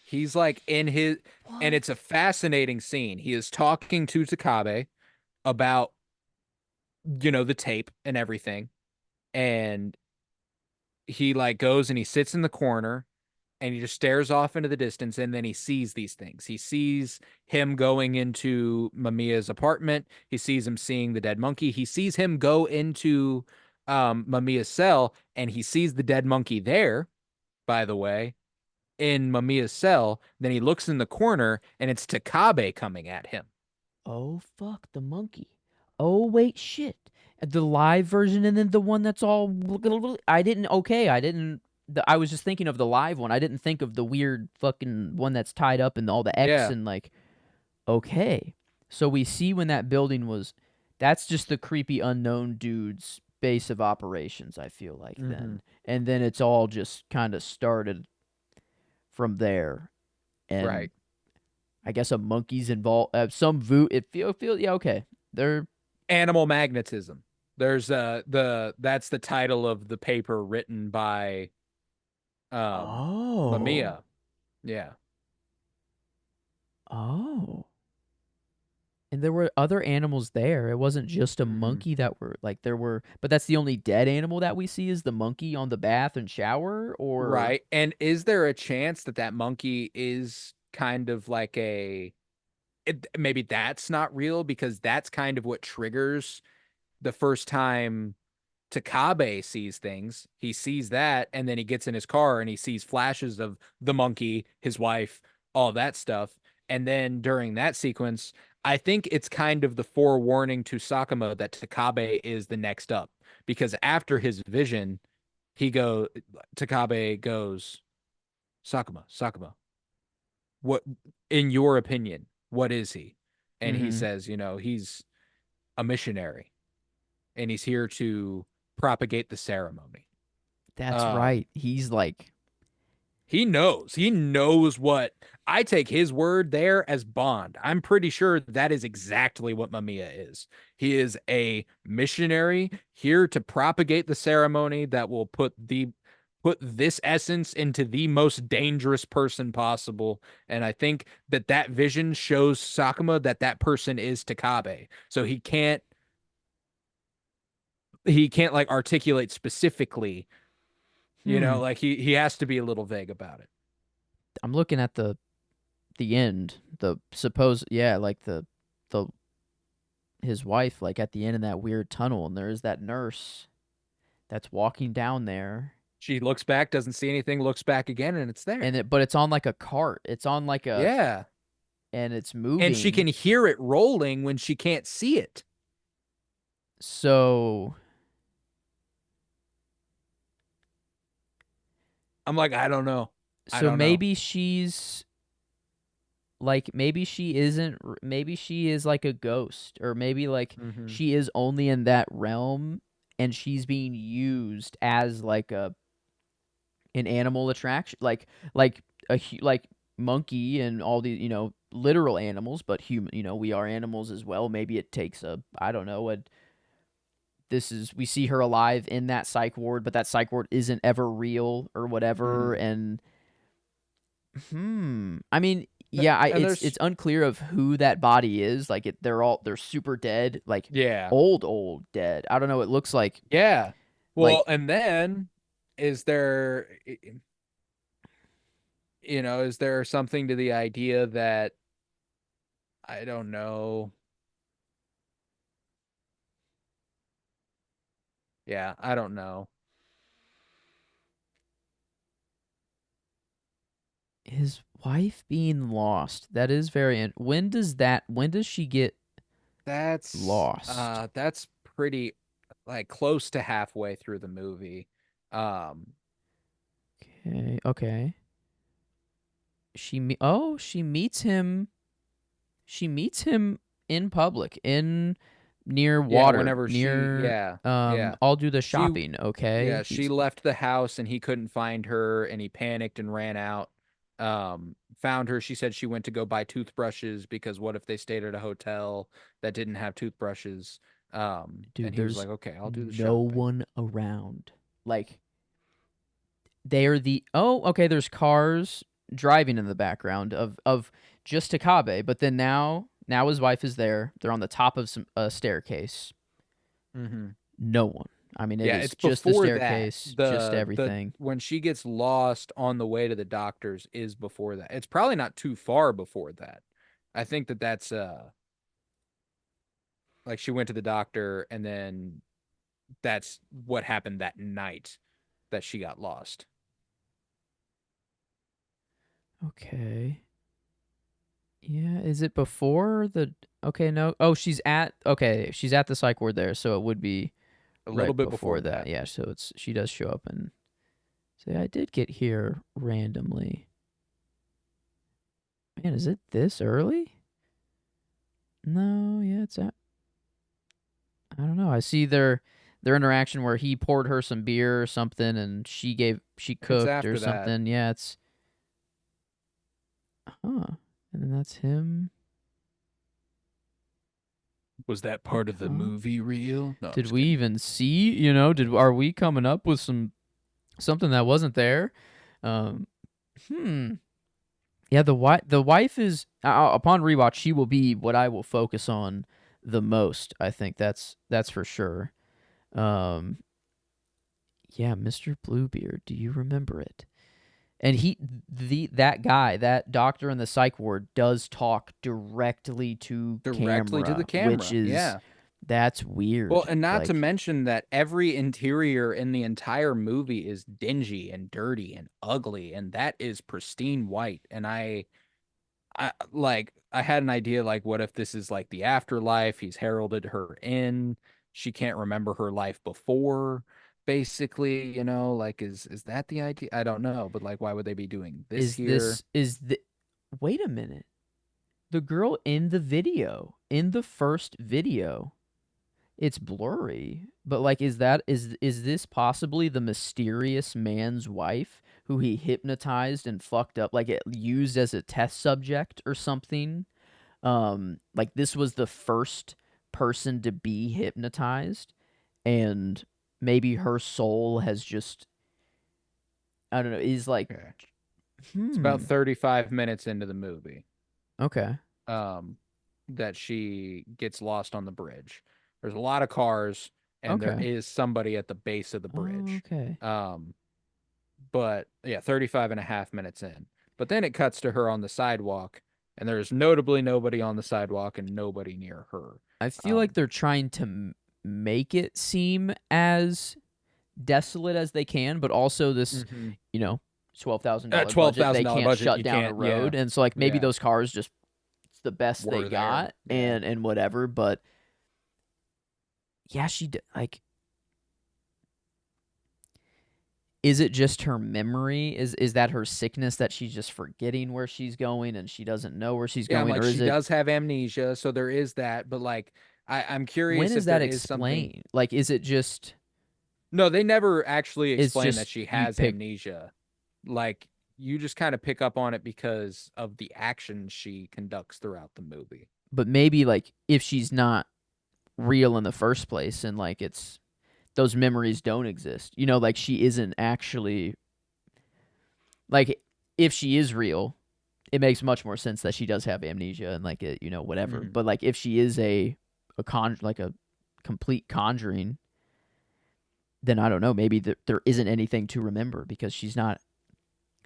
He's like in his, and what? it's a fascinating scene. He is talking to Takabe about, the tape and everything. And he like goes and he sits in the corner and he just stares off into the distance and then he sees these things. He sees him going into Mamiya's apartment. He sees him seeing the dead monkey. He sees him go into Mamiya's cell and he sees the dead monkey there, by the way, in Mamiya's cell. Then he looks in the corner and it's Takabe coming at him. Oh fuck the monkey. Oh wait shit. The live version and then the one that's all I didn't I was just thinking of the live one. I didn't think of the weird fucking one that's tied up and all the X Yeah, and like okay. So we see when that building was that's just the creepy unknown dude's base of operations, I feel like hmm then. And then it's all just kind of started from there. And right. I guess a monkey's involved. Some voodoo. It feel yeah okay. They're Animal magnetism. There's that's the title of the paper written by um oh Mamiya. Yeah. oh And there were other animals there. It wasn't just a Hmm. monkey that were like there were, but that's the only dead animal that we see is the monkey on the bath and shower, or Right. And is there a chance that that monkey is kind of like maybe that's not real because that's kind of what triggers the first time Takabe sees things. He sees that and then he gets in his car and he sees flashes of the monkey, his wife, all that stuff. And then during that sequence, I think it's kind of the forewarning to Sakuma that Takabe is the next up because after his vision, he go Takabe goes, Sakuma, Sakuma, what in your opinion, what is he? And he Mhm. says, he's a missionary and he's here to propagate the ceremony. That's Um, right. He's like, he knows. He knows what I take his word there as Bond. I'm pretty sure that is exactly what Mamiya is. He is a missionary here to propagate the ceremony that will put this essence into the most dangerous person possible. And I think that that vision shows Sakuma that that person is Takabe. So he can't like articulate specifically, hmm. like he has to be a little vague about it. I'm looking at the end, the suppose, yeah, like the his wife, like at the end of that weird tunnel, and there's that nurse that's walking down there, She looks back, doesn't see anything, looks back again, and it's and there. but it's on like a cart. It's on like a, Yeah. and it's And she moving. can hear it rolling when she can't see it. So I'm like, I don't know. I so don't know. maybe she's like, maybe she isn't, maybe she is like a ghost, or maybe like Hmm. she is only in that realm and she's being used as like an animal attraction, like like monkey and all the, literal animals, but human, we are animals as well. Maybe it takes a, I don't know, a, this is, we see her alive in that psych ward, but that psych ward isn't ever real or whatever. Hmm. And I mean, yeah, And it's there's, unclear of who that body is. Like they're super dead, like yeah. old dead. I don't know. It looks Yeah. Well, like and then is there, is there something to the idea that, I don't know. Yeah, I don't know. his wife being lost. That is very. When does she get lost? That's pretty like close to halfway through the movie. Um, Okay, okay. Oh, she meets him in public, in near yeah, water, whenever near yeah, yeah. I'll do the She shopping, okay? yeah, she He's left the house and he couldn't find her and he panicked and ran out. Found her. She said she went to go buy toothbrushes because what if they stayed at a hotel that didn't have toothbrushes? And dude, he was there's like, "Okay, I'll do the no shopping." one around. Like they are the oh, okay, there's cars driving in the background of just Takabe, but then now his wife is there. They're on the top of some staircase. Hmm. No one. I mean, it Yeah, is it's just the before that. staircase, just The everything. when she gets lost on the way to the doctor's is before that. It's probably not too far before that. I think that that's like she went to the doctor and then that's what happened that night that she got lost. Okay. Yeah, is it before the okay, no. Oh, she's at the psych ward there, so it would be A little right bit before before that. that. Yeah, so it's she does show up and say, I did get here randomly. Man, is it this early? No, yeah, it's at, I don't know. I see their interaction where he poured her some beer or something and she It's cooked or after that. something. Yeah, it's huh. And then that's him. Was that He part of the comes. movie reel? No, I'm Did just we kidding. even see, did are we coming up with something that wasn't there? Um hmm. Yeah, the wife is upon rewatch, she will be what I will focus on the most. I think that's for sure. Um, yeah, Mr. Bluebeard. Do you remember it? And that guy, that doctor in the psych ward, does talk directly to Directly to the camera, which camera. is Yeah. that's Well, weird. and not to Like, mention that every interior in the entire movie is dingy and dirty and ugly, and that is pristine white. And I had an idea like, what if this is like the afterlife? He's heralded her in. She can't remember her life before, basically, like is that the idea? I don't know, but like why would they be doing this is here? this is the? Wait a minute. The girl in the video, in the first video, it's blurry, but like, is this possibly the mysterious man's wife who he hypnotized and fucked up, like it used as a test subject or something? Like this was the first person to be hypnotized, and maybe her soul has just, I don't know, is like, Okay. It's about hmm, 35 minutes into the movie. okay, Um that she gets lost on the bridge. There's a lot of cars and there okay, is somebody at the base of the bridge. okay. Um but yeah, 35 and a half minutes in. But then it cuts to her on the sidewalk, and there's notably nobody on the sidewalk and nobody near her. I feel like Um, they're trying to make it seem as desolate as they can, but also this, mhm. you know, $12,000 twelve budget, thousand they dollar can't budget, shut you down a can't. Yeah, road, and so like maybe yeah, those cars just, it's the best they were there. got, Yeah, and whatever. But yeah, like, is it just her memory? Is that her sickness that she's just forgetting where she's going and she doesn't know where she's yeah. I'm going, like, or is she it, does have amnesia, so there is that. But like, I'm when curious is if there that is something. explained? Like, is it just, No, they never actually it's explain that just she you has pick, amnesia. Like, you just kind of pick up on it because of the actions she conducts throughout the movie. but maybe like if she's not real in the first place, and like it's, those memories don't exist, like she isn't actually, like, if she is real, it makes much more sense that she does have amnesia and like it, whatever. Mhm. But like if she is like a complete conjuring, then I don't know, maybe there isn't anything to remember because she's not,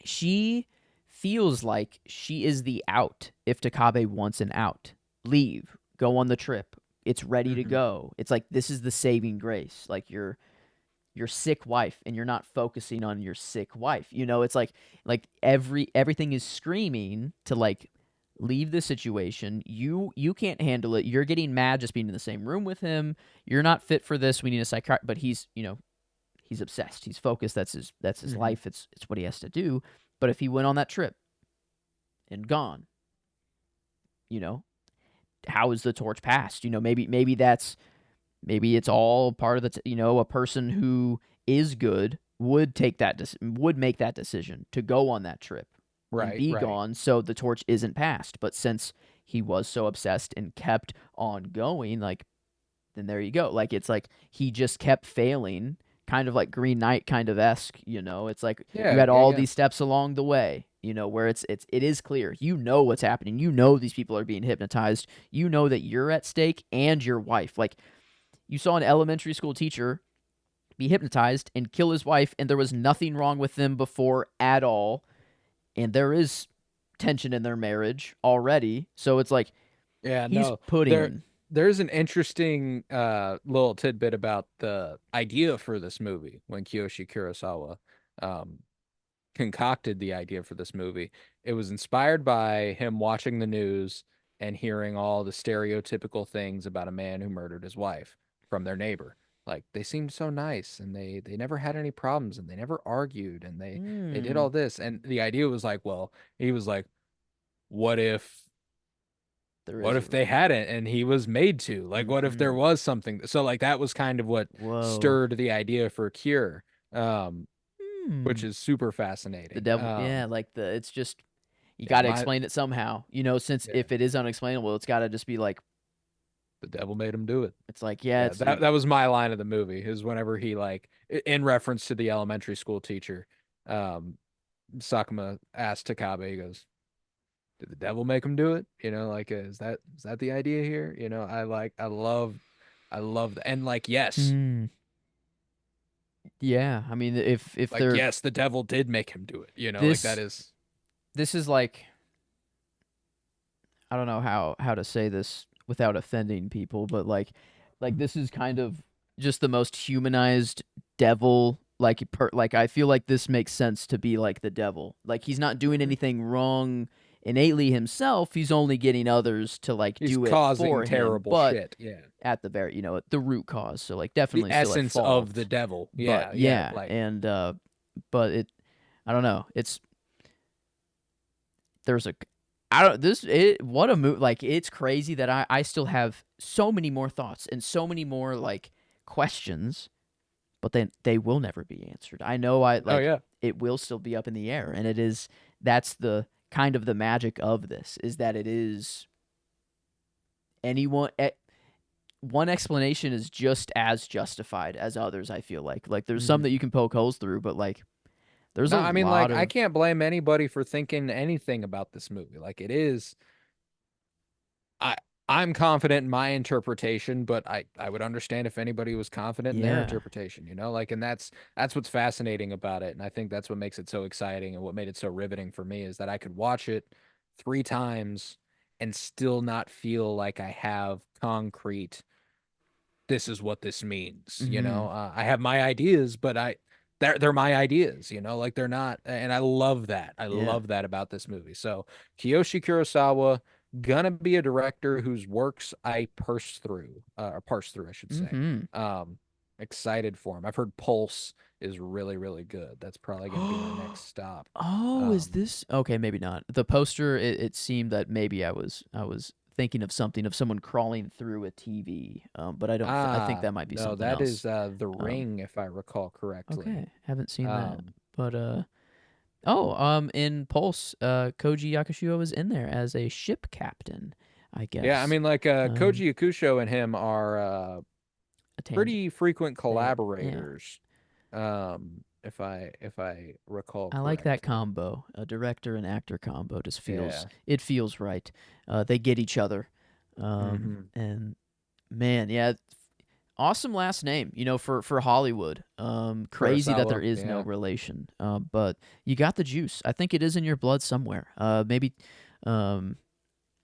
she feels like she is the out if Takabe wants an out. Leave, go on the trip. It's ready to Mhm. go. It's like this is the saving grace. Like your sick wife, and you're not focusing on your sick wife. It's like everything is screaming to like leave the situation. You can't handle it. You're getting mad just being in the same room with him. You're not fit for this. We need a psychiatrist. But he's obsessed. He's focused. That's his Mhm. life. It's what he has to do. But if he went on that trip and gone, you know, how is the torch passed? Maybe it's all part of a person who is good would would make that decision to go on that trip and Right, be right. gone so the torch isn't passed. But since he was so obsessed and kept on going, like, then there you go. Like, it's like he just kept failing, kind of like Green Knight kind of esque. It's like you Yeah, had yeah, all yeah. these steps along the way, where it is clear. What's happening. These people are being hypnotized. That you're at stake and your wife. Like, you saw an elementary school teacher be hypnotized and kill his wife, and there was nothing wrong with them before at all. And there is tension in their marriage already. So it's like Yeah, he's no. There putting. there's an interesting little tidbit about the idea for this movie when Kiyoshi Kurosawa um concocted the idea for this movie. It was inspired by him watching the news and hearing all the stereotypical things about a man who murdered his wife from their neighbor. Like, they seemed so nice and they never had any problems and they never argued and they did Hmm. all this. And the idea was like, well, he was like, what if There what is a. if they hadn't and he was made to? Like, what if there Mm-hmm. was something? So like that was kind of what Whoa. stirred the idea for Cure, which Hmm. is super The fascinating. devil. Yeah, like it's just, you Yeah, got to my explain it somehow. Since yeah, if it is unexplainable, it's got to just be like, the devil made him do it. it's like, yeah, Yeah, it's that was my line of the movie is whenever he like in reference to the elementary school teacher, um, Sakuma asked Takabe, he goes, did the devil make him do it? Like is that the idea here? I love that. And like yes, Hmm. Yeah, I mean, if like they're yes, the devil did make him do it. Like that this is this is like, I don't know how to say this without offending people, but like this is kind of just the most humanized devil. Like I feel like this makes sense to be like the devil. Like he's not doing Mhm. anything wrong innately himself. He's only getting others to like He's do it causing for him, terrible but shit. Yeah. at the very, the root cause. So like The definitely still at essence of the fault. devil. But Yeah, yeah. yeah, Like and but I don't know. There's a I don't this it what a move. Like it's crazy that I still have so many more thoughts and so many more like questions, but then they will never be answered. I know I oh like yeah. it will still be up in the air, and that's the kind of the magic of this, is that it is anyone one explanation is just as justified as others. I feel like there's some that Mhm. you can poke holes through, but like there's No, a I mean, lot like, I of can't blame anybody for thinking anything about this movie. Like, it is, I, I'm confident in my interpretation, but I would understand if anybody was confident in their yeah. interpretation, like, and that's what's fascinating about it. And I think that's what makes it so exciting and what made it so riveting for me is that I could watch it 3 times and still not feel like I have concrete this is what this means. Mhm. I have my ideas, but they're my ideas. Like they're not, and I love that. I Yeah. love that about this movie. So Kiyoshi Kurosawa gonna be a director whose works I parse through, I should say. Mhm. Um, Excited for him. I've heard Pulse is really, really good. That's probably gonna be my next stop. Oh, is Um, this okay? Maybe not. The poster. It seemed that maybe I was thinking of something of someone crawling through a TV. But I don't. I think that might be no, something that is else. The Um. Ring, if I recall correctly. Okay. Haven't seen that. Um, But oh. In Pulse, Koji Yakushiwa was in there as a ship captain, I Yeah, I guess. mean, like Um. Koji Yakusho and him are A tangent. pretty frequent Yeah. collaborators, if I recall I like that correctly. combo. A director and actor combo just feels Yeah. it feels right. They get each other. Hmm. And man, yeah, awesome last name, for Hollywood. Crazy that there Kurosawa. is no Yeah. relation. But you got the juice. I think it is in your blood somewhere. Maybe, um,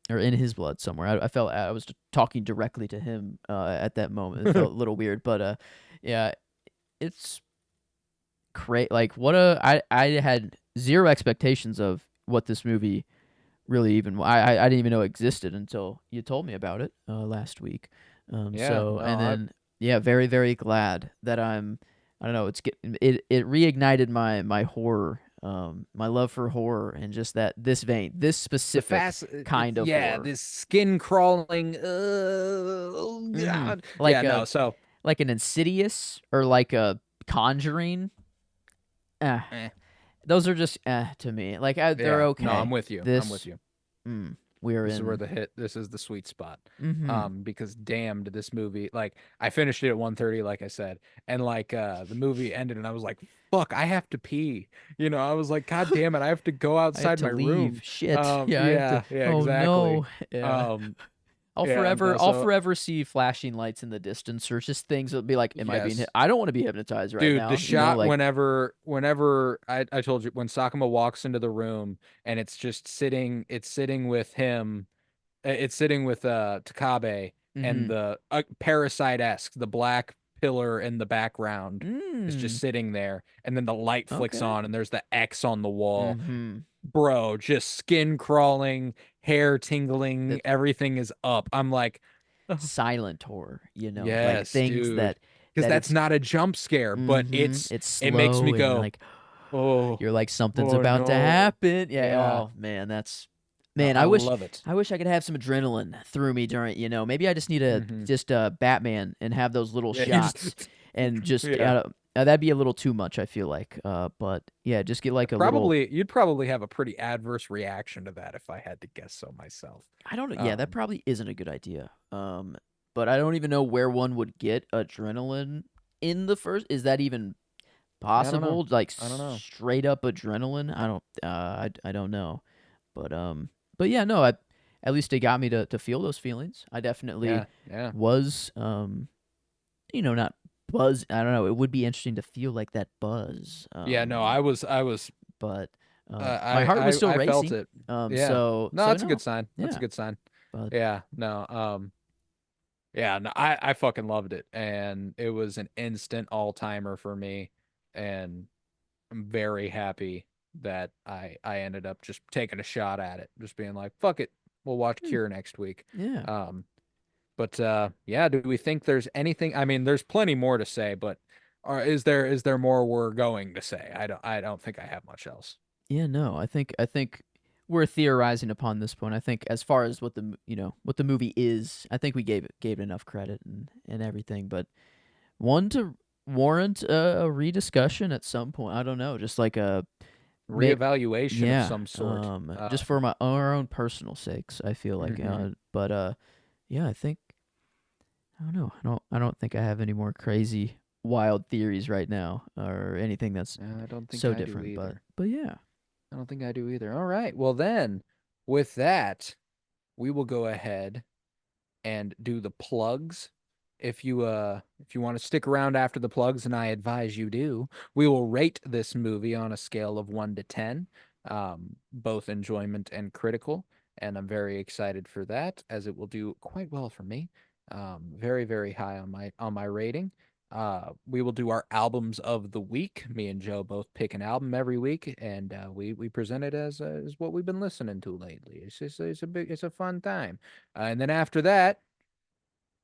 or in his blood somewhere. I felt I was talking directly to him at that moment. It felt a little weird, but yeah, it's great. Like I had zero expectations of what this movie really even I didn't even know existed until you told me about it last week. Yeah. So No, and I then yeah, very very glad that I don't know, it reignited my horror, my love for horror, and just that this the specific fast kind of yeah, horror. this skin crawling oh God. Yeah, Like no. So, an Insidious or like a Conjuring. Eh, eh, those are just to me. Like they're yeah. No, I'm okay. with you. I'm with This you. we're This is where in. the hit. This is the sweet spot. Mhm. Because damned, this movie, like I finished it at 1:30, like I said, and like the movie ended, and I was like, "Fuck, I have to pee." I was like, "God damn it, I have to go I have outside to my leave. room." Shit. Yeah, I have to. Yeah, yeah, Oh exactly. no. Yeah. Um, I'll yeah, forever no, I'll so forever see flashing lights in the distance, or just things that'll be like, am I being hit? yes, I don't want to be hypnotized right dude, the now. shot Like whenever I told you when Sakuma walks into the room and it's sitting with him. It's sitting with Takabe and mhm. the Parasite-esque, the black pillar in the background is just Mm. sitting there, and then the light flicks Okay. on, and there's the X on the wall. Mhm. Bro, just skin crawling, hair tingling, That everything is up. I'm like, oh, silent horror, like yes, things dude, that because that's it's not a jump scare, but it's it makes me slow, and go, oh, you're like, something's oh about to no, happen. Yeah. yeah, Oh man, no, man. I I wish love it. I wish I could have some adrenaline through me during. Maybe I just need a Hmm. just Batman and have those little Yeah, you shots, just, and just yeah. that'd be a little too much. I feel like. But yeah, just get like a little. You'd probably have a pretty adverse reaction to that if I had to guess so myself. I don't know. Yeah, that Um, probably isn't a good idea. But I don't even know where one would get adrenaline in the first. Is that even yeah, I don't know. possible? Like I don't know. straight up adrenaline? I don't. I don't know. But but yeah, no, at least it got me to feel those feelings. I definitely Yeah, yeah, was, not buzz. I don't know. It would be interesting to feel like that buzz. yeah. No, I was, But my I, heart was still I felt racing. it. Um, Yeah. so No, so that's a no, good sign. That's a yeah, good sign. but Yeah. No. Yeah. No, I fucking loved it, and it was an instant all timer for me, and I'm very happy that I ended up just taking a shot at it, just being like, fuck it, we'll watch hmm, Cure next week. yeah, Um, but yeah, do we think there's anything? I mean, there's plenty more to say, but is there more we're going to say? I don't think I have much else. yeah. No, I think we're theorizing upon this point. I think as far as what the movie is, I think we gave it enough credit and everything. But one to warrant a rediscussion at some point. I don't know, just like a may Reevaluation of yeah, some sort. just for our own personal sakes, I feel like. Mhm. But yeah, I think I don't know. I don't think I have any more crazy wild theories right now or anything that's I don't think so I do different. But either. but yeah. I don't think I do either. All right. Well then, with that, we will go ahead and do the plugs. If you want to stick around after the plugs, and I advise you do, we will rate this movie on a scale of 1 to 10, both enjoyment and critical, and I'm very excited for that as it will do quite well for me. Very, very high on my rating. We will do our albums of the week. Me and Joe both pick an album every week, and we present it as what we've been listening to lately. It's a fun time. And then after that,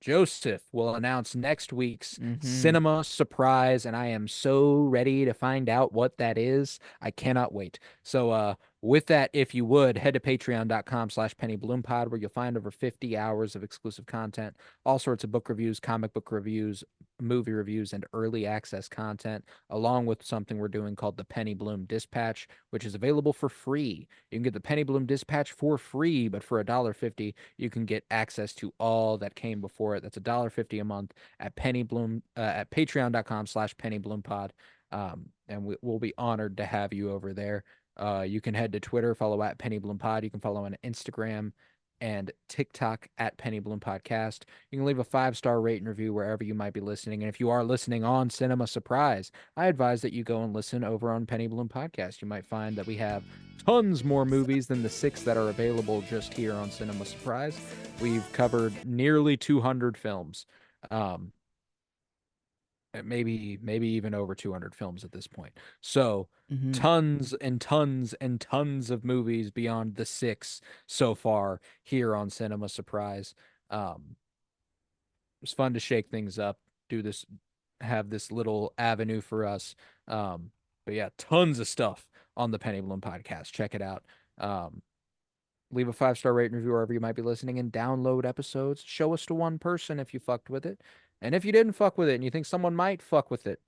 Joseph will announce next week's Mm-hmm. cinema surprise, and I am so ready to find out what that is. I cannot wait. So, with that, if you would, head to patreon.com/pennybloom where you'll find over 50 hours of exclusive content, all sorts of book reviews, comic book reviews, movie reviews, and early access content, along with something we're doing called the Penny Bloom Dispatch, which is available for free. You can get the Penny Bloom Dispatch for free, but for $1.50, you can get access to all that came before it. That's $1.50 a month at at patreon.com/pennybloom. And we'll be honored to have you over there. You can head to Twitter, follow at Penny Bloom Pod. You can follow on Instagram and TikTok at Penny Bloom Podcast. You can leave a 5-star rate and review wherever you might be listening. And if you are listening on Cinema Surprise, I advise that you go and listen over on Penny Bloom Podcast. You might find that we have tons more movies than the 6 that are available just here on Cinema Surprise. We've covered nearly 200 films. Um, maybe even over 200 films at this point. So, Mm-hmm. tons and tons and tons of movies beyond the 6 so far here on Cinema Surprise. Um, it's fun to shake things up, do this, have this little avenue for us. But yeah, tons of stuff on the Penny Bloom podcast. Check it out. Um, Leave a 5-star rate and review wherever you might be listening, and download episodes. Show us to one person if you fucked with it. And if you didn't fuck with it and you think someone might fuck with it,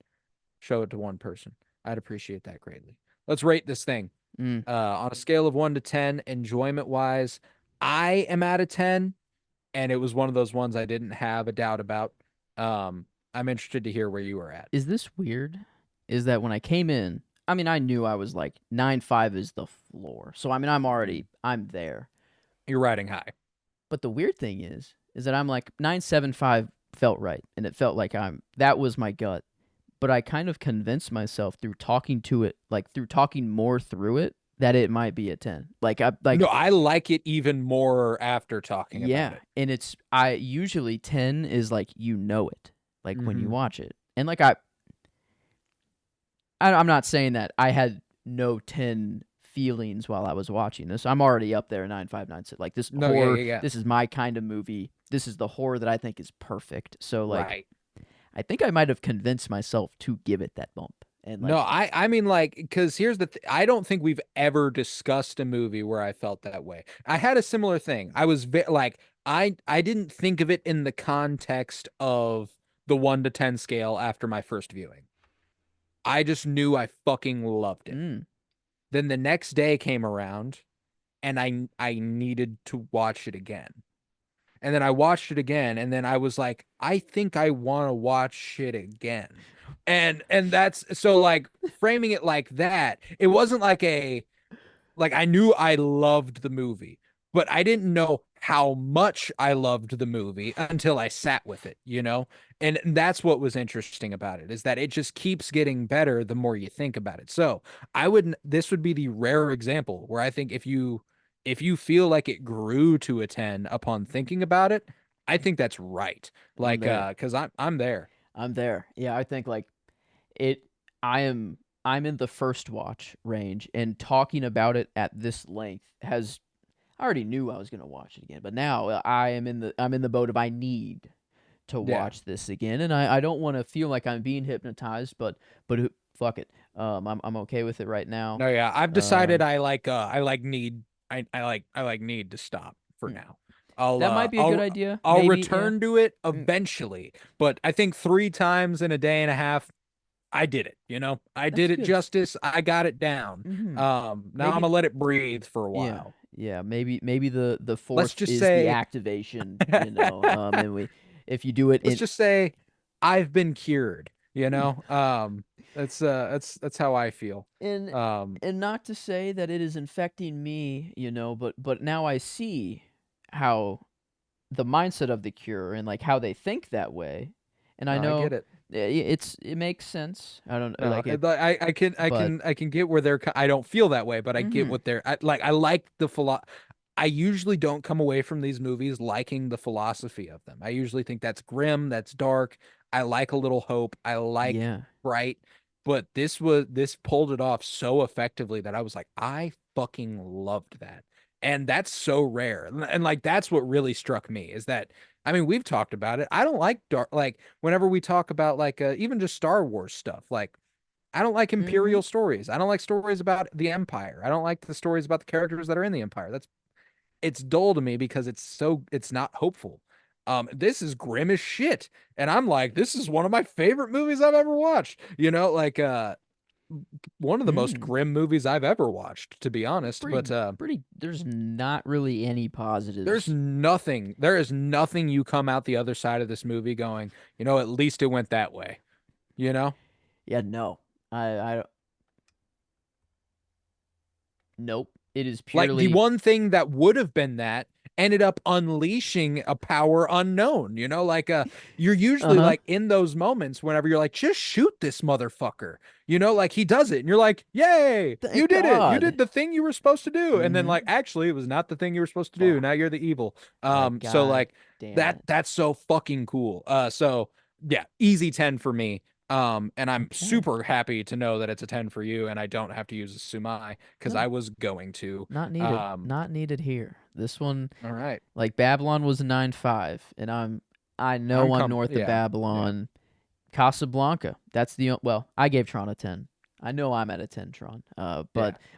show it to one person. I'd appreciate that greatly. Let's rate this thing. Mm. On a scale of 1 to 10, enjoyment wise, I am at a 10, and it was one of those ones I didn't have a doubt about. I'm interested to hear where you were at. Is this weird? Is that when I came in, I mean, I knew I was like 9.5 is the floor. So I mean, I'm there. You're riding high. But the weird thing is that I'm like 9.75 felt right, and it felt like that was my gut. But I kind of convinced myself through talking to it, like through talking more through it, that it might be a 10. No, I like it even more after talking about Yeah, it. and I usually 10 is like it, like when you Mm-hmm. watch it. And like I'm not saying that I had no 10 feelings while I was watching this. I'm already up there 9.5, 9.6. Like this No, yeah, horror, yeah, yeah. this is my kind of movie. This is the horror that I think is perfect. So like Right. I think I might have convinced myself to give it that bump. And No, like I mean like because here's I don't think we've ever discussed a movie where I felt that way. I had a similar thing. I was like I didn't think of it in the context of the 1 to 10 scale after my first viewing. I just knew I fucking loved it. mm, Then the next day came around, and I needed to watch it again. And then I watched it again, and then I was like, I think I want to watch it again. And that's so like framing it like that. It wasn't like I knew I loved the movie, but I didn't know how much I loved the movie until I sat with it, you know? And that's what was interesting about it, is that it just keeps getting better the more you think about it. So this would be the rare example where I think if you feel like it grew to a 10 upon thinking about it, I think that's right. I'm Like, there. cause I'm there. I'm there. Yeah, I think like it I am I'm in the first watch range, and talking about it at this length has I already knew I was going to watch it again, but now I'm in the boat of I need to Yeah. watch this again, and I don't want to feel like I'm being hypnotized, but fuck it. I'm okay with it right now. No, yeah. I've decided Um I like need to stop for hmm. now. That might be a good idea. I'll Maybe, yeah. return to it Mm, eventually, but I think 3 times in a day and a half, I did it, you know? I that's did it good. justice. I got it down. Mhm. Now I'm Maybe gonna let it breathe for a yeah. while. Yeah, maybe the Let's fourth just is the say activation, and we if you do it let's in just say I've been cured, you know? That's how I feel. and Um and not to say that it is infecting me, but now I see how the mindset of the cure and like how they think that way, and I no, I know get it. it makes sense. I don't No, like it, but I can get where I don't feel that way, but I get mhm, what I like the I usually don't come away from these movies liking the philosophy of them. I usually think that's grim, that's dark. I like a little hope. I like yeah, bright, but this pulled it off so effectively that I was like, I fucking loved that. And that's so rare. And like that's what really struck me is that I mean, we've talked about it. I don't like dark like whenever we talk about like even just Star Wars stuff, like I don't like mhm, imperial stories. I don't like stories about the empire. I don't like the stories about the characters that are in the empire. That's it's dull to me because it's not hopeful. This is grim as shit. And I'm like, this is one of my favorite movies I've ever watched. You know, like one of the most mm. grim movies I've ever watched, to be honest. Pretty But pretty. There's not really any positives. there is nothing you come out the other side of this movie going, you know, at least it went that way. You know? Yeah, no. I nope. It is Like the purely one thing that would have been that ended up unleashing a power unknown, you know, like you're usually uh-huh. like in those moments whenever you're like, just shoot this motherfucker. You know, like he does it and you're like, "Yay, you Thank did it. You God. did the thing you were supposed to do." And then Mhm. like actually it was not the thing you were supposed to do. Now Fuck. you're the evil. Like So God like damn it. that's so fucking cool. So yeah, easy 10 for me. And I'm Okay. super happy to know that it's a 10 for you and I don't have to use a Sumai because No, I was going to. not needed. Um, Not needed here. This one, all right. like Babylon was a 9.5, and I know I'm north of Yeah. Yeah. Babylon. Casablanca. That's well, I gave Tron a 10. I know I'm at a 10 Tron. Yeah.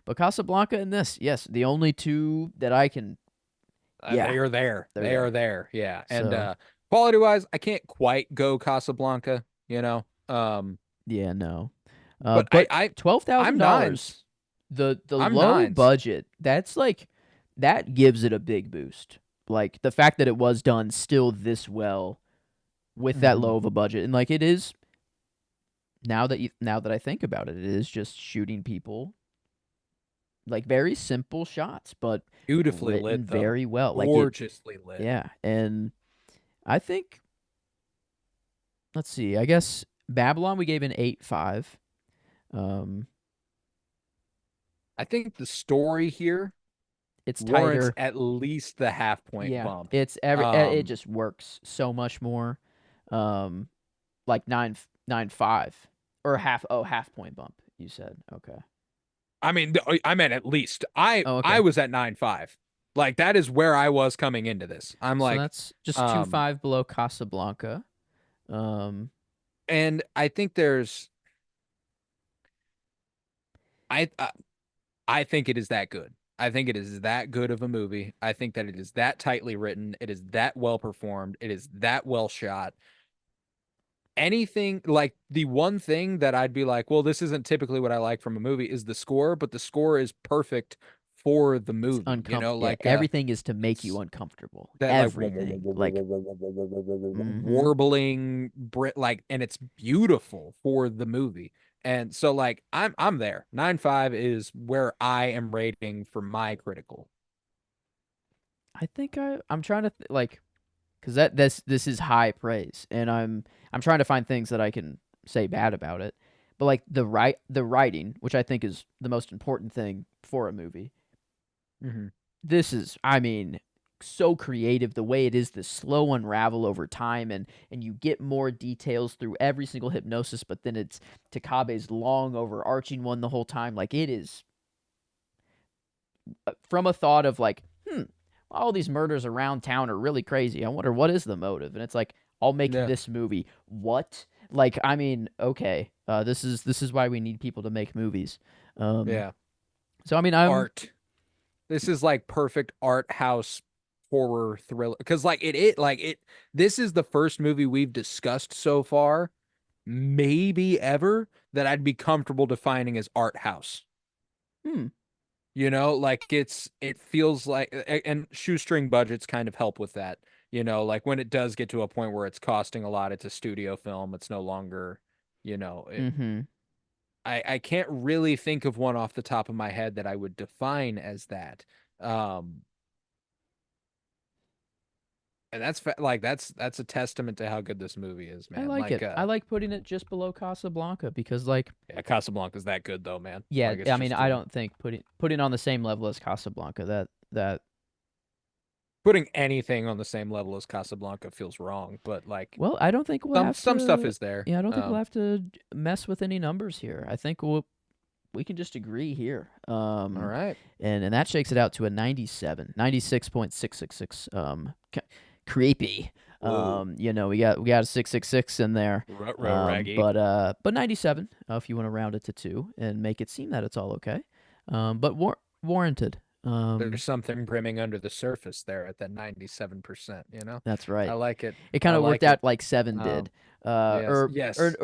But Casablanca and this, yes, the only two that I can, yeah, They are there. they're They are there. there. Yeah. And So, quality wise, I can't quite go Casablanca, you know. yeah, no. But But I I'm $12,000, nines. the I'm low nines. budget, that's like that gives it a big boost. Like the fact that it was done still this well with that Hmm. low of a budget, and like it is now that I think about it, it is just shooting people, like very simple shots, but Beautifully written lit though. very well. Like it, Gorgeously lit. yeah. And I think, let's see, I guess Babylon we gave an 8.5. Um, I think the story here it's warrants tighter. at least the half point Yeah, bump. it Um, just works so much more. Um, like 9.5 or half point bump. You said okay. I mean, I meant at least. Oh, I okay. was at 9.5. Like that is where I was coming into this. I'm So like, that's just two um, five below Casablanca. Um, and I think there's, I, I, I think it is that good. I think it is that good of a movie. I think that it is that tightly written. It is that well performed. It is that well shot. Anything like the one thing that I'd be like, well, this isn't typically what I like from a movie is the score, but the score is perfect for the it's movie. You know, uncomfortable. Yeah, like everything is to make you it's uncomfortable. that like Everything. Like, mm-hmm. warbling Brit like and it's beautiful for the movie. And so like I'm there. 9.5 is where I am rating for my critical. I think I'm trying to like, because this is high praise, and I'm trying to find things that I can say bad about it. But like the writing, which I think is the most important thing for a movie. Mm-hmm. This is, I mean, so creative the way it is, the slow unravel over time, and you get more details through every single hypnosis, but then it's Takabe's long overarching one the whole time. Like it is from a thought of like, all these murders around town are really crazy. I wonder what is the motive, and it's like, I'll make Yeah. this movie. What? Like, I mean, okay, this is why we need people to make movies. Yeah. So I mean, I'm Art. This is like perfect art house horror thriller because like it this is the first movie we've discussed so far, maybe ever, that I'd be comfortable defining as art house. hmm, You know, like it feels like and shoestring budgets kind of help with that. You know, like when it does get to a point where it's costing a lot, it's a studio film, it's no longer, you know, mm-hmm. I can't really think of one off the top of my head that I would define as that. Um, and that's a testament to how good this movie is, I man. like Like it. I like putting it just below Casablanca because, like, yeah, Casablanca's that good though, man. yeah, Like it's I mean, just I don't think putting on the same level as Casablanca, that putting anything on the same level as Casablanca feels wrong, but like well, I don't think we'll some have some stuff to. is there. Yeah, I don't think we'll have to mess with any numbers here. I think we can just agree here. All right. And that shakes it out to a 97, 96.666. Creepy. Whoa. We got a 666 in there. Ruh raggy. But 97, if you want to round it to 2 and make it seem that it's all okay. But warranted. There's something brimming under the surface there at that 97%, you know? That's I right. like it. It I kind of worked like it. out like 7 Um, did. yes, yes.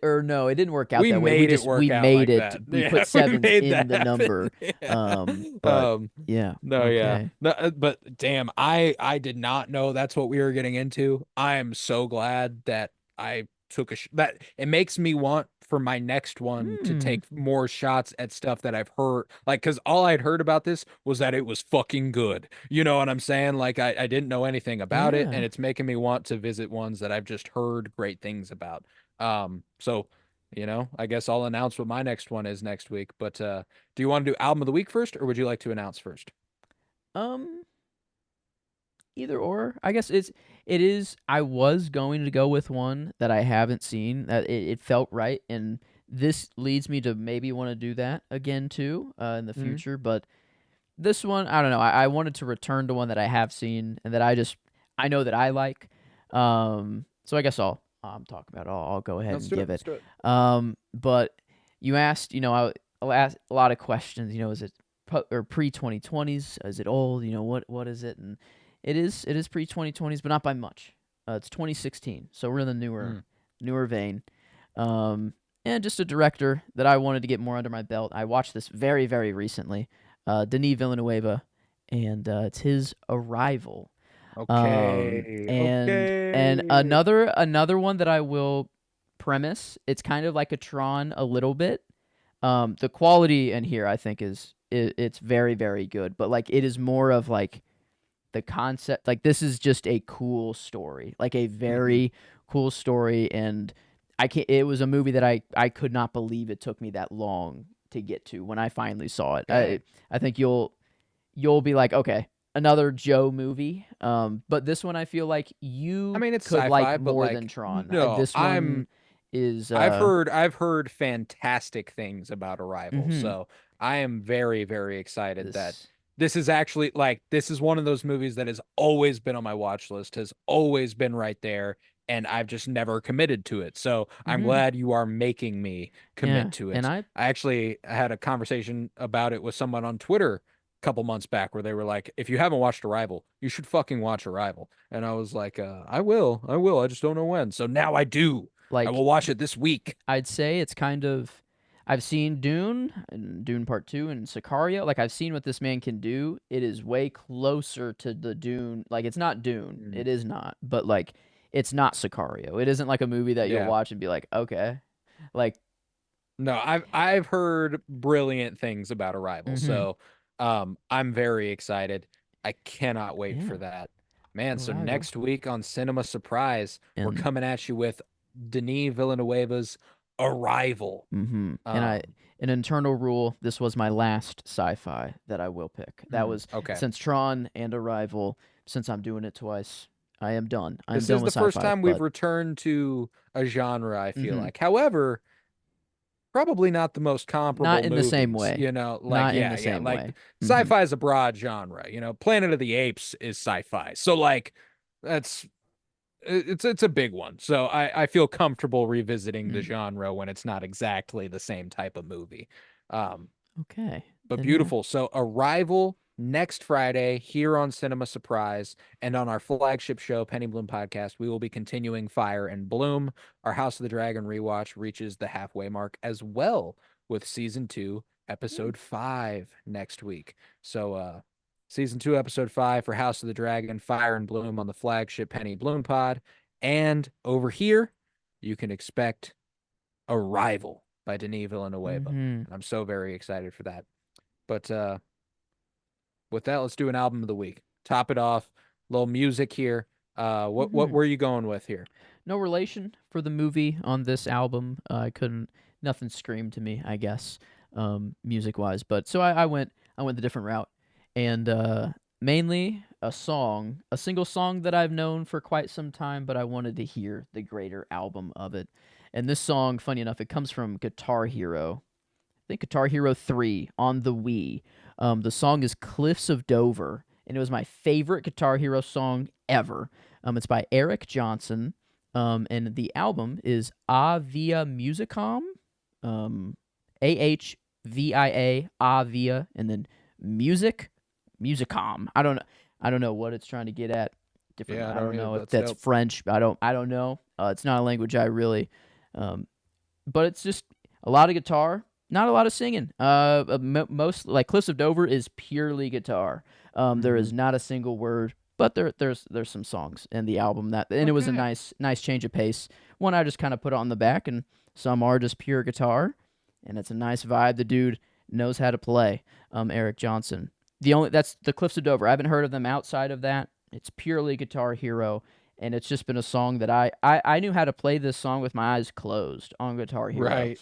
Or no, it didn't work out We that way. We made it just work we out made like it. that. We Yeah, put we sevens made in that the happen. number. Yeah. But yeah, No, yeah. okay. No, but damn, I did not know that's what we were getting into. I am so glad that I took that it makes me want for my next one to Hmm. take more shots at stuff that I've heard, like, because all I'd heard about this was that it was fucking good. You know what I'm saying? Like I didn't know anything about it, and Yeah. it's making me want to visit ones that I've just heard great things about. So I guess I'll announce what my next one is next week. But do you want to do album of the week first, or would you like to announce first? Um. Either or. I guess it is. I was going to go with one that I haven't seen. That it felt right, and this leads me to maybe want to do that again too in the Mm-hmm. future. But this one, I don't know. I wanted to return to one that I have seen and that I know that I like. So I guess I'll talk about it. I'll go ahead Let's and do it. give Let's it. do it. But you asked, I'll ask a lot of questions. Is it or pre 2020s? Is it old? What is it? And it is pre 2020s, but not by much. It's 2016, so we're in the Mm. newer vein. Um, and just a director that I wanted to get more under my belt. I watched this very, very recently, Denis Villeneuve, and it's his Arrival. Okay. And Okay. another one that I will premise. It's kind of like a Tron a little bit. The quality in here I think it's very, very good, but like it is more of like the concept. Like this is just a cool story, like a Hmm. very cool story, and I can It was a movie that I could not believe it took me that long to get to when I finally saw it. Okay. I think you'll be like, okay, another Joe movie. But this one I feel like I you mean, it's could like sci-fi, but more than like, Tron. no, This one is I've heard fantastic things about Arrival, mhm, so I am very, very excited that this this is actually like this is one of those movies that has always been on my watch list, has always been right there, and I've just never committed to it. So I'm mhm, glad you are making me yeah, commit to and it. I I actually had a conversation about it with someone on Twitter a couple months back where they were like, if you haven't watched Arrival, you should fucking watch Arrival. And I was like, I will. I just don't know when. So now I do. I like will watch it this week. I'd say it's kind of I've seen Dune and Dune Part 2 and Sicario. Like I've seen what this man can do. It is way closer to the Dune. Like it's not Dune. Mm, It is not. But like it's not Sicario. It isn't like a movie that you'll yeah. watch and be like, "Okay." Like No, I've heard brilliant things about Arrival. mhm. So I'm very excited. I cannot wait Yeah, for that. Man, so Arrival. next week on Cinema Surprise, we're And coming at you with Denis Villeneuve's Arrival. and Um, an internal rule, this was my last sci-fi that I will pick. That was okay. since Tron and Arrival, since I'm doing it twice, I am done. I'm This done is with the first sci-fi, time we've but returned to a genre, I feel mhm. like. However, probably not the most Not comparable in the same movies, way. like Not in the yeah, same like way. sci-fi is a broad genre, Planet of the Apes is sci-fi. So like that's it's a big one. So I feel comfortable revisiting the Mm. genre when it's not exactly the same type of movie. Um, Okay. but Then yeah. beautiful. So Arrival next Friday here on Cinema Surprise and on our flagship show, Penny Bloom Podcast. We will be continuing Fire and Bloom. Our House of the Dragon rewatch reaches the halfway mark as well with season 2, episode 5 next week. So season 2, episode 5 for House of the Dragon, Fire and Bloom on the flagship Penny Bloom Pod. And over here, you can expect Arrival by Denis Villeneuve. Mm-hmm. And I'm so very excited for that. But with that, let's do an album of the week. Top it off. Little music here. What Mm-hmm. were you going with here? No relation for the movie on this album. I couldn't. Nothing screamed to me, I guess, music wise. But so I went. I went the different route, and mainly a song, a single song that I've known for quite some time, but I wanted to hear the greater album of it. And this song, funny enough, it comes from Guitar Hero. I think Guitar Hero 3 on the Wii. The song is Cliffs of Dover, and it was my favorite Guitar Hero song ever. It's by Eric Johnson, and the album is Avia Musicom, AHVIA, Avia, and then Musicom. I don't know what it's trying to get at. Different. Yeah, I I don't don't either. know if That's that's dope. French. I don't know. It's not a language I really. Um, but it's just a lot of guitar, not a lot of singing. Most like Cliffs of Dover is purely guitar. There Mhm. is not a single word, but there's some songs in the album and it was a Okay. nice change of pace. One I just kind of put on the back, and some are just pure guitar, and it's a nice vibe. The dude knows how to play. Eric Johnson. That's the Cliffs of Dover. I haven't heard of them outside of that. It's purely Guitar Hero, and it's just been a song that I knew how to play this song with my eyes closed on Guitar Hero. Right.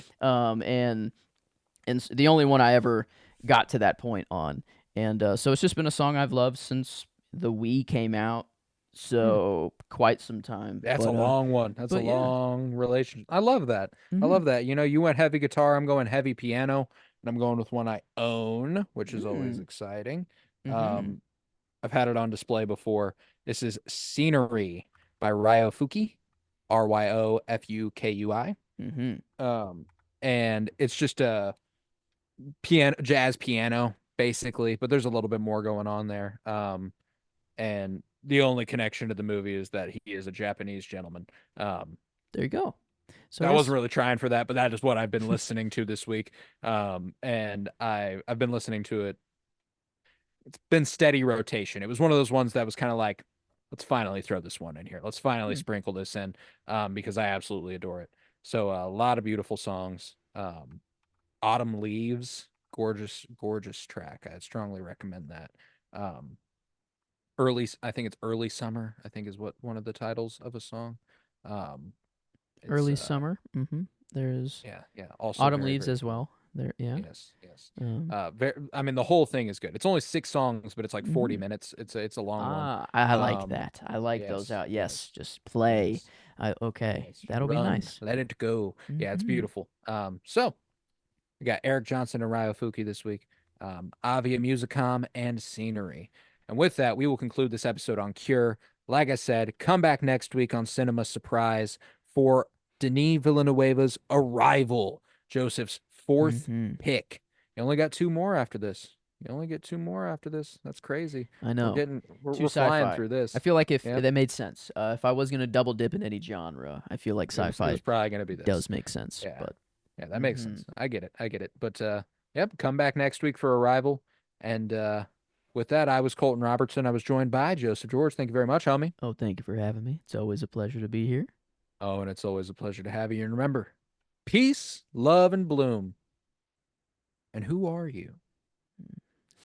And the only one I ever got to that point on. And so it's just been a song I've loved since the Wii came out, Hmm. so quite some time. That's a long one. That's a But yeah. long relation. I love that. I Mm-hmm. love that. You went heavy guitar. I'm going heavy piano, and I'm going with one I own, which is always Mm. exciting. Mm-hmm. Um, I've had it on display before. This is Scenery by Ryofuki, Ryofukui. Mm-hmm. And it's just a jazz piano basically, but there's a little bit more going on there. And the only connection to the movie is that he is a Japanese gentleman. Um, There you go. So I I wasn't guess. really trying for that, but that is what I've been listening to this week. And I've been listening to it. It's been steady rotation. It was one of those ones that was kind of like, let's finally throw this one in here. Let's finally Hmm. sprinkle this in, because I absolutely adore it. So a lot of beautiful songs. Autumn Leaves, gorgeous, gorgeous track. I'd strongly recommend that. Um, I think it's Early Summer, I think is what one of the titles of a song. Um, it's Early summer. Mm-hmm. There's yeah, yeah, also autumn very, leaves very as beautiful. well. There. Yeah. Yes, yes. Um. I mean the whole thing is good. It's only 6 songs, but it's like Mm-hmm. 40 minutes. It's a long one. I like Um, that. I like those yes, out. Yes, yes, just play. yes, Okay, yes. that'll be Run, nice. let it go. Yeah, it's Mm-hmm. beautiful. So we got Eric Johnson and Ryofuki this week, Avia Musicom and Scenery. And with that, we will conclude this episode on Cure. Like I said, come back next week on Cinema Surprise for Denis Villeneuve's Arrival, Joseph's fourth Mm-hmm. pick. You only got 2 more after this. You only get 2 more after this. That's crazy. I We're know. getting we're, Too we're flying sci-fi. through I this. feel like if Yep. that made sense. If I was gonna double dip in any genre, I feel like It was sci-fi probably gonna be does this. make sense. Yeah. But Yeah, that makes mm-hmm. sense. I get it. I get it. But yep, come back next week for Arrival. And with that, I was Colton Robertson. I was joined by Joseph George. Thank you very much, homie. Oh, thank you for having me. It's always a pleasure to be here. Oh, and it's always a pleasure to have you. And remember, peace, love, and bloom. And who are you?